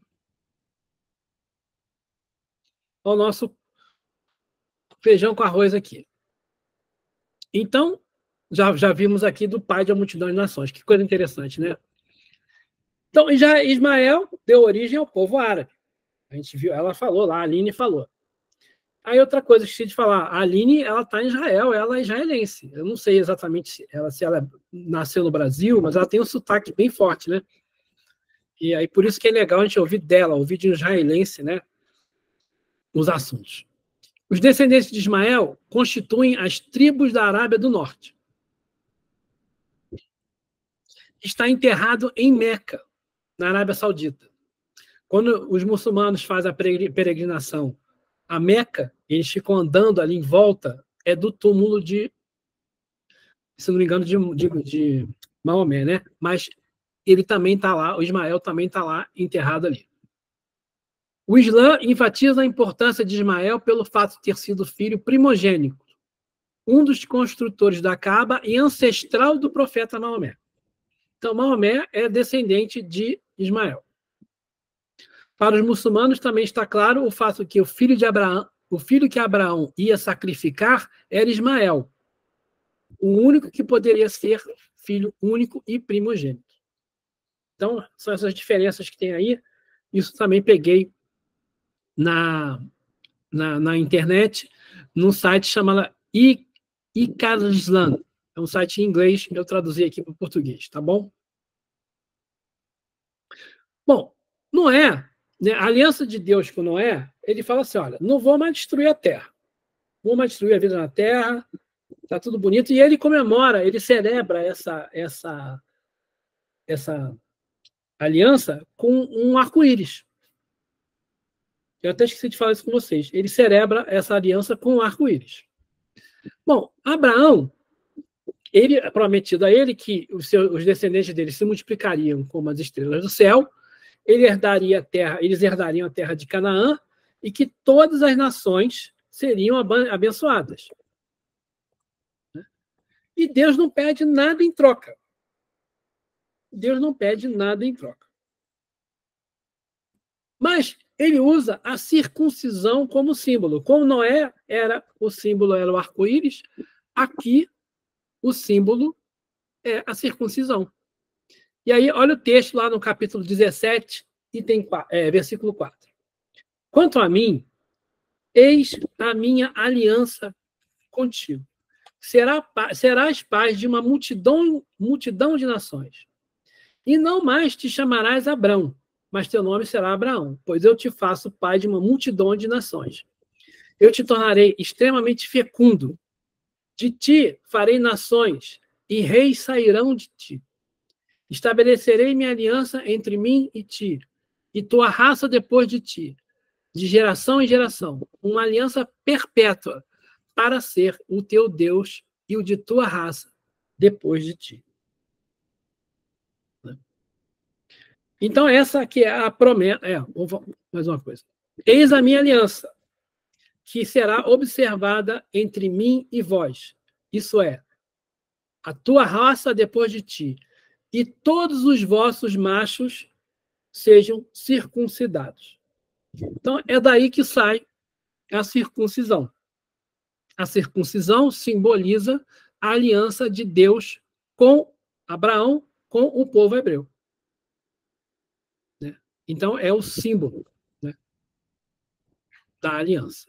feijão com arroz aqui. Então, já vimos aqui do pai de uma multidão de nações. Que coisa interessante, né? Então, já Ismael deu origem ao povo árabe. A gente viu, ela falou lá, a Aline falou. Aí outra coisa que eu esqueci de falar, a Aline, ela está em Israel, ela é israelense. Eu não sei exatamente se ela nasceu no Brasil, mas ela tem um sotaque bem forte, né? E aí por isso que é legal a gente ouvir dela, ouvir de um israelense, né? Os assuntos. Os descendentes de Ismael constituem as tribos da Arábia do Norte. Está enterrado em Meca, na Arábia Saudita. Quando os muçulmanos fazem a peregrinação a Meca, eles ficam andando ali em volta, é do túmulo de, se não me engano, de Maomé, né? Mas ele também está lá, o Ismael também está lá enterrado ali. O Islã enfatiza a importância de Ismael pelo fato de ter sido filho primogênito, um dos construtores da Kaaba e ancestral do profeta Maomé. Então, Maomé é descendente de Ismael. Para os muçulmanos também está claro o fato que o filho que Abraão ia sacrificar era Ismael, o único que poderia ser filho único e primogênito. Então, são essas diferenças que tem aí. Isso também peguei na internet, num site chamado Icarislam. É um site em inglês, eu traduzi aqui para o português, tá bom? Bom, Noé, né, a aliança de Deus com Noé, ele fala assim, olha, não vou mais destruir a terra. Não vou mais destruir a vida na terra, tá tudo bonito. E ele comemora, ele celebra essa aliança com um arco-íris. Eu até esqueci de falar isso com vocês. Ele celebra essa aliança com um arco-íris. Bom, Abraão, ele prometido a ele que os descendentes dele se multiplicariam como as estrelas do céu, eles herdariam a terra de Canaã e que todas as nações seriam abençoadas. E Deus não pede nada em troca. Deus não pede nada em troca. Mas ele usa a circuncisão como símbolo. Como Noé o símbolo era o arco-íris, aqui o símbolo é a circuncisão. E aí, olha o texto lá no capítulo 17, versículo 4. Quanto a mim, eis a minha aliança contigo. Serás pai de uma multidão de nações. E não mais te chamarás Abrão, mas teu nome será Abraão, pois eu te faço pai de uma multidão de nações. Eu te tornarei extremamente fecundo. De ti farei nações, e reis sairão de ti. Estabelecerei minha aliança entre mim e ti, e tua raça depois de ti, de geração em geração, uma aliança perpétua, para ser o teu Deus e o de tua raça depois de ti. Então, essa aqui é a promessa. Mais uma coisa. Eis a minha aliança, que será observada entre mim e vós. Isso é, a tua raça depois de ti, e todos os vossos machos sejam circuncidados. Então, é daí que sai a circuncisão. A circuncisão simboliza a aliança de Deus com Abraão, com o povo hebreu. Então, é o símbolo, né, da aliança.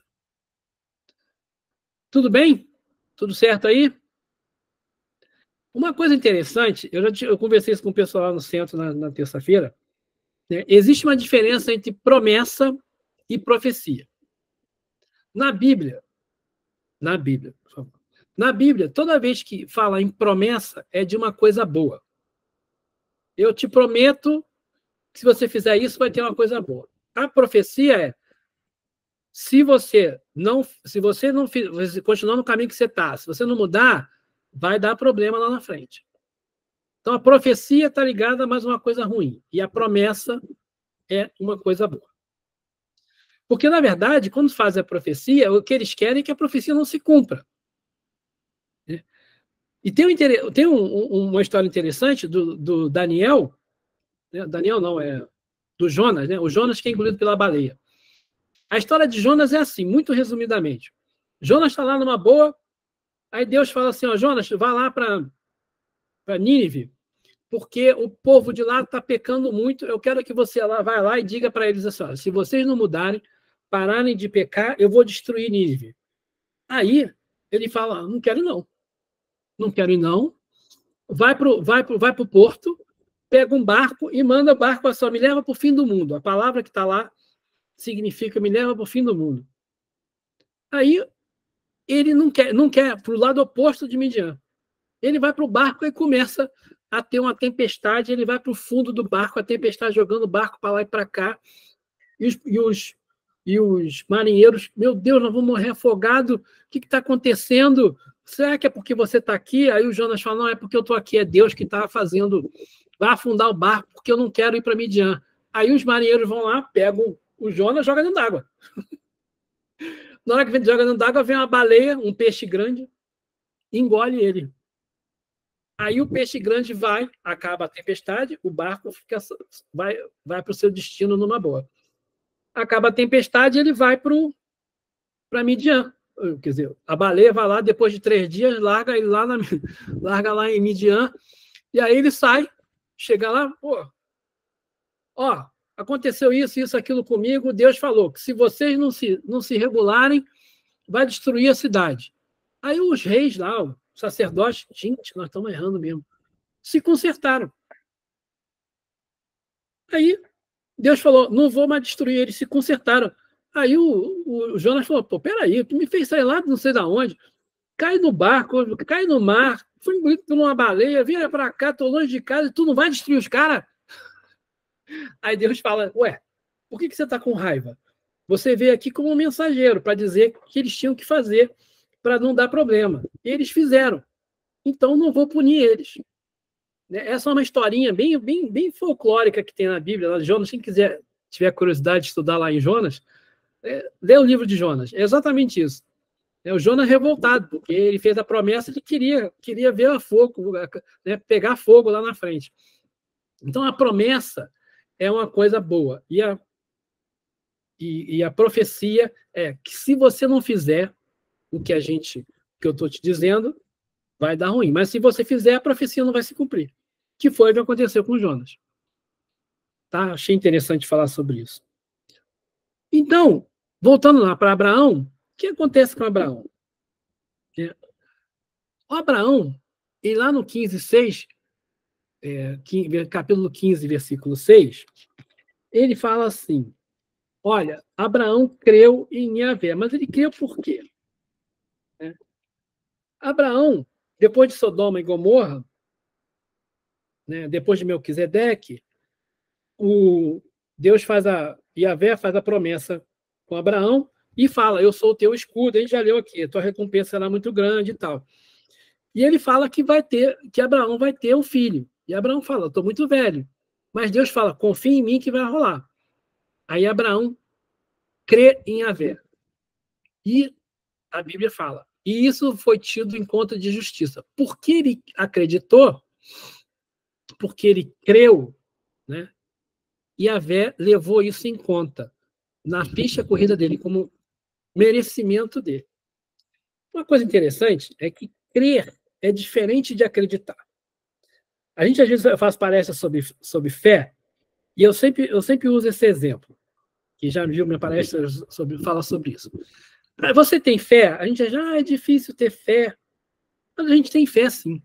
Tudo bem? Tudo certo aí? Uma coisa interessante, eu conversei isso com o pessoal lá no centro na terça-feira, né, existe uma diferença entre promessa e profecia. Na Bíblia, por favor. Na Bíblia, toda vez que fala em promessa, é de uma coisa boa. Eu te prometo que se você fizer isso, vai ter uma coisa boa. A profecia é, se você não continuar no caminho que você está, se você não mudar, vai dar problema lá na frente. Então, a profecia está ligada a mais uma coisa ruim. E a promessa é uma coisa boa. Porque, na verdade, quando fazem a profecia, o que eles querem é que a profecia não se cumpra. E tem uma história interessante do Daniel, né? Daniel não, do Jonas, né? O Jonas que é engolido pela baleia. A história de Jonas é assim, muito resumidamente. Jonas está lá numa boa, aí Deus fala assim, ó, Jonas, vá lá para Nínive, porque o povo de lá está pecando muito, eu quero que você vá lá e diga para eles assim, ó, se vocês não mudarem, pararem de pecar, eu vou destruir Nínive. Aí ele fala, não quero não. Não quero ir não. Vai pro porto, pega um barco e manda o barco assim, me leva para o fim do mundo. A palavra que está lá significa me leva para o fim do mundo. Aí ele não quer para o lado oposto de Midian. Ele vai para o barco e começa a ter uma tempestade, ele vai para o fundo do barco, a tempestade jogando o barco para lá e para cá, e os marinheiros, meu Deus, nós vamos morrer afogados, o que está acontecendo? Será que é porque você está aqui? Aí o Jonas fala, não, é porque eu estou aqui, é Deus que está fazendo, vai afundar o barco, porque eu não quero ir para Midian. Aí os marinheiros vão lá, pegam o Jonas e jogam dentro d'água. Na hora que joga dentro d'água, vem uma baleia, um peixe grande, engole ele. Aí o peixe grande acaba a tempestade, o barco vai para o seu destino numa boa. Acaba a tempestade, ele vai para Midian. Quer dizer, a baleia vai lá, depois de 3 dias, larga ele larga lá em Midian, e aí ele sai, chega lá, pô, ó, aconteceu isso, aquilo comigo, Deus falou que se vocês não se regularem, vai destruir a cidade. Aí os reis lá, o sacerdote, gente, nós estamos errando mesmo, se consertaram. Aí Deus falou, não vou mais destruir, eles se consertaram. Aí o Jonas falou, pô, peraí, tu me fez sair lá não sei de onde, cai no barco, cai no mar, fui engolido por uma baleia, vira para cá, tô longe de casa, e tu não vai destruir os caras? Aí Deus fala, ué, por que você está com raiva? Você veio aqui como um mensageiro para dizer o que eles tinham que fazer para não dar problema. E eles fizeram. Então, não vou punir eles. Essa é uma historinha bem folclórica que tem na Bíblia. Lá de Jonas, quem tiver curiosidade de estudar lá em Jonas, lê o livro de Jonas. É exatamente isso. É o Jonas revoltado, porque ele fez a promessa de que queria ver fogo, né, pegar fogo lá na frente. Então, a promessa é uma coisa boa. E E a profecia é que se você não fizer o que eu estou te dizendo, vai dar ruim. Mas se você fizer, a profecia não vai se cumprir. Que foi o que aconteceu com Jonas. Tá? Achei interessante falar sobre isso. Então, voltando lá para Abraão, o que acontece com Abraão? O Abraão, e lá no 15:6, capítulo 15, versículo 6, ele fala assim, olha, Abraão creu em Yahvé, mas ele creu por quê? Abraão, depois de Sodoma e Gomorra, depois de Melquisedeque, Yahvé faz a promessa com Abraão e fala, eu sou o teu escudo, a gente já leu aqui, a tua recompensa será muito grande e tal. E ele fala que Abraão vai ter um filho. E Abraão fala, estou muito velho. Mas Deus fala, confia em mim que vai rolar. Aí Abraão crê em Yahvé. E a Bíblia fala, e isso foi tido em conta de justiça. Porque ele acreditou, porque ele creu, né? Yahvé levou isso em conta na ficha corrida dele como merecimento dele. Uma coisa interessante é que crer é diferente de acreditar. A gente, às vezes, faz palestras sobre fé, e eu sempre uso esse exemplo, que já viu minha palestra fala sobre isso. Você tem fé? A gente já é difícil ter fé. Mas a gente tem fé, sim.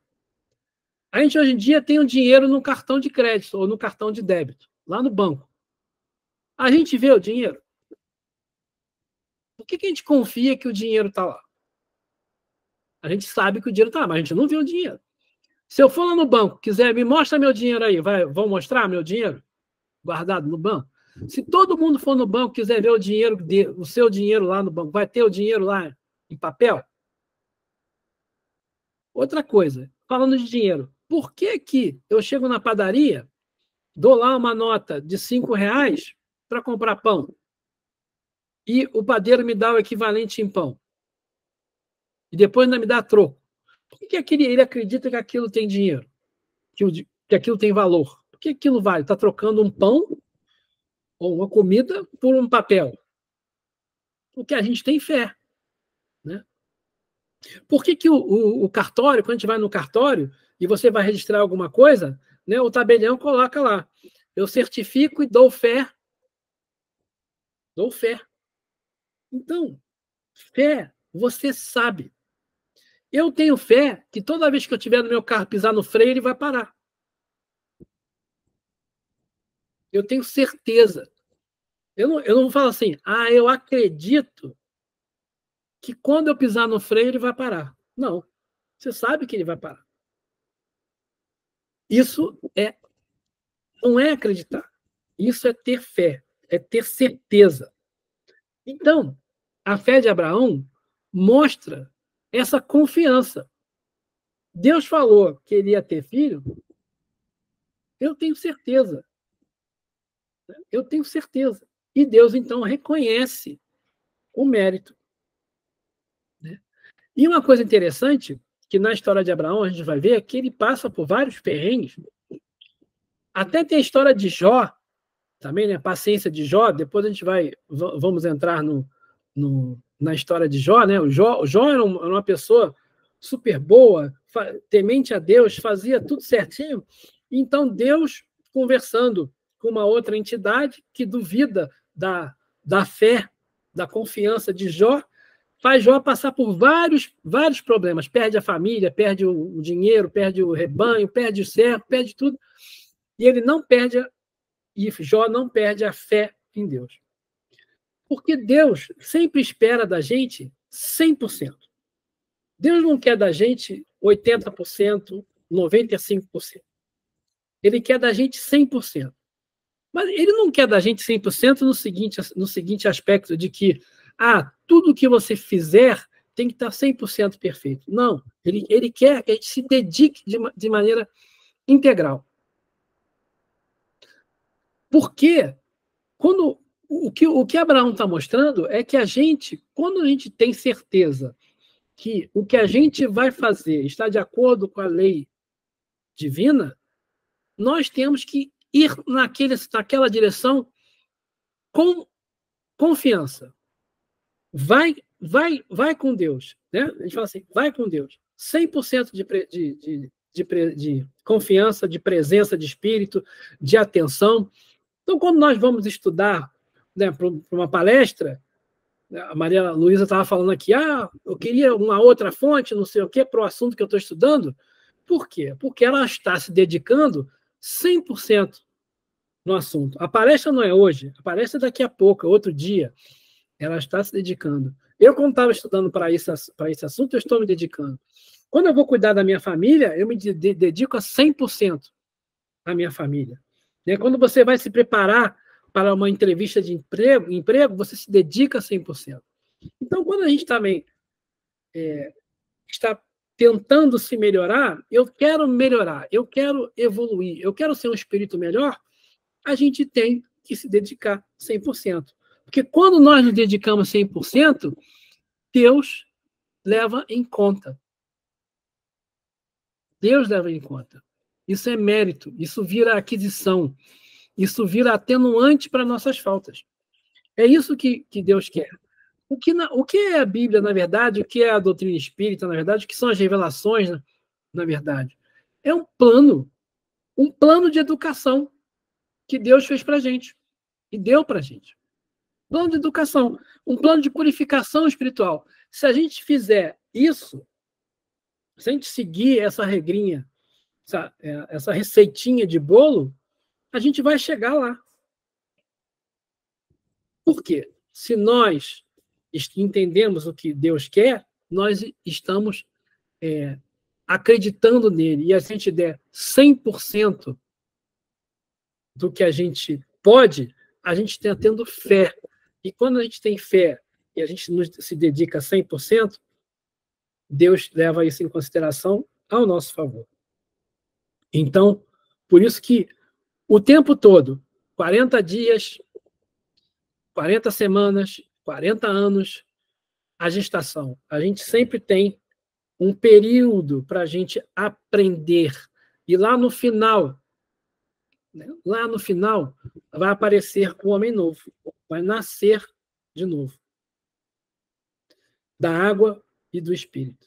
A gente, hoje em dia, tem o dinheiro no cartão de crédito ou no cartão de débito, lá no banco. A gente vê o dinheiro. Por que a gente confia que o dinheiro está lá? A gente sabe que o dinheiro está lá, mas a gente não vê o dinheiro. Se eu for lá no banco, quiser, me mostra meu dinheiro aí, vão mostrar meu dinheiro guardado no banco? Se todo mundo for no banco, quiser ver o seu dinheiro lá no banco, vai ter o dinheiro lá em papel? Outra coisa, falando de dinheiro, por que eu chego na padaria, dou lá uma nota de R$5 para comprar pão e o padeiro me dá o equivalente em pão? E depois ainda me dá troco. Por que ele acredita que aquilo tem dinheiro? Que aquilo tem valor? Por que aquilo vale? Está trocando um pão ou uma comida por um papel? Porque a gente tem fé. Né? Por que o cartório, quando a gente vai no cartório e você vai registrar alguma coisa, né, o tabelião coloca lá, eu certifico e dou fé. Dou fé. Então, fé, você sabe. Eu tenho fé que toda vez que eu tiver no meu carro pisar no freio, ele vai parar. Eu tenho certeza. Eu não falo assim, eu acredito que quando eu pisar no freio, ele vai parar. Não. Você sabe que ele vai parar. Isso não é acreditar. Isso é ter fé, é ter certeza. Então, a fé de Abraão mostra essa confiança. Deus falou que ele ia ter filho, eu tenho certeza. Eu tenho certeza. E Deus, então, reconhece o mérito. Né? E uma coisa interessante, que na história de Abraão a gente vai ver, é que ele passa por vários perrengues. Até tem a história de Jó, também, né? A paciência de Jó, depois a gente vamos entrar na história de Jó, né? O Jó era uma pessoa super boa, temente a Deus, fazia tudo certinho. Então, Deus, conversando com uma outra entidade que duvida da fé, da confiança de Jó, faz Jó passar por vários problemas. Perde a família, perde o dinheiro, perde o rebanho, perde o servo, perde tudo. E Jó não perde a fé em Deus. Porque Deus sempre espera da gente 100%. Deus não quer da gente 80%, 95%. Ele quer da gente 100%. Mas ele não quer da gente 100% no seguinte aspecto de que tudo que você fizer tem que estar 100% perfeito. Não. Ele quer que a gente se dedique de maneira integral. Porque o que Abraão está mostrando é que quando a gente tem certeza que o que a gente vai fazer está de acordo com a lei divina, nós temos que ir naquela direção com confiança. Vai com Deus. Né? A gente fala assim, vai com Deus. 100% de confiança, de presença de espírito, de atenção. Então, quando nós vamos estudar, né, para uma palestra, a Maria Luísa estava falando aqui, eu queria uma outra fonte, não sei o quê, para o assunto que eu estou estudando. Por quê? Porque ela está se dedicando 100% no assunto. A palestra não é hoje, a palestra é daqui a pouco, outro dia. Ela está se dedicando. Eu, quando estava estudando para esse assunto, eu estou me dedicando. Quando eu vou cuidar da minha família, eu me dedico a 100% à minha família. Quando você vai se preparar para uma entrevista de emprego, você se dedica a 100%. Então, quando a gente também está tentando se melhorar, eu quero melhorar, eu quero evoluir, eu quero ser um espírito melhor, a gente tem que se dedicar 100%. Porque quando nós nos dedicamos 100%, Deus leva em conta. Deus leva em conta. Isso é mérito, isso vira aquisição, isso vira atenuante para nossas faltas. É isso que Deus quer. O que é a Bíblia, na verdade, o que é a doutrina espírita, na verdade, o que são as revelações, na verdade? É um plano de educação que Deus fez para a gente e deu para a gente. Plano de educação, um plano de purificação espiritual. Se a gente fizer isso, se a gente seguir essa regrinha, essa receitinha de bolo, a gente vai chegar lá. Por quê? Se nós entendemos o que Deus quer, nós estamos acreditando nele. E se a gente der 100% do que a gente pode, a gente está tendo fé. E quando a gente tem fé e a gente se dedica 100%, Deus leva isso em consideração ao nosso favor. Então, por isso que o tempo todo, 40 dias, 40 semanas, 40 anos, a gestação. A gente sempre tem um período para a gente aprender. E lá no final, vai aparecer o homem novo. Vai nascer de novo. Da água e do Espírito.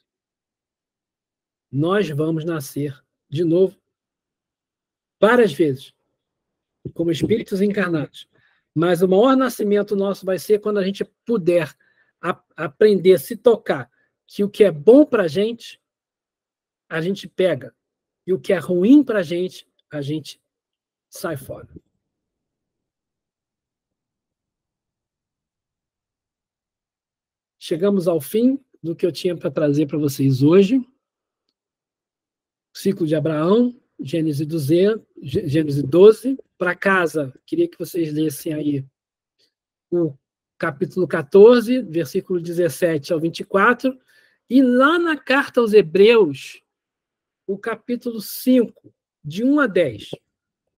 Nós vamos nascer de novo várias vezes, como espíritos encarnados. Mas o maior nascimento nosso vai ser quando a gente puder aprender, se tocar, que o que é bom para a gente pega, e o que é ruim para a gente sai fora. Chegamos ao fim do que eu tinha para trazer para vocês hoje. Ciclo de Abraão, Gênesis 12. Para casa, queria que vocês lessem aí o capítulo 14, versículo 17 ao 24, e lá na carta aos Hebreus, o capítulo 5, de 1 a 10.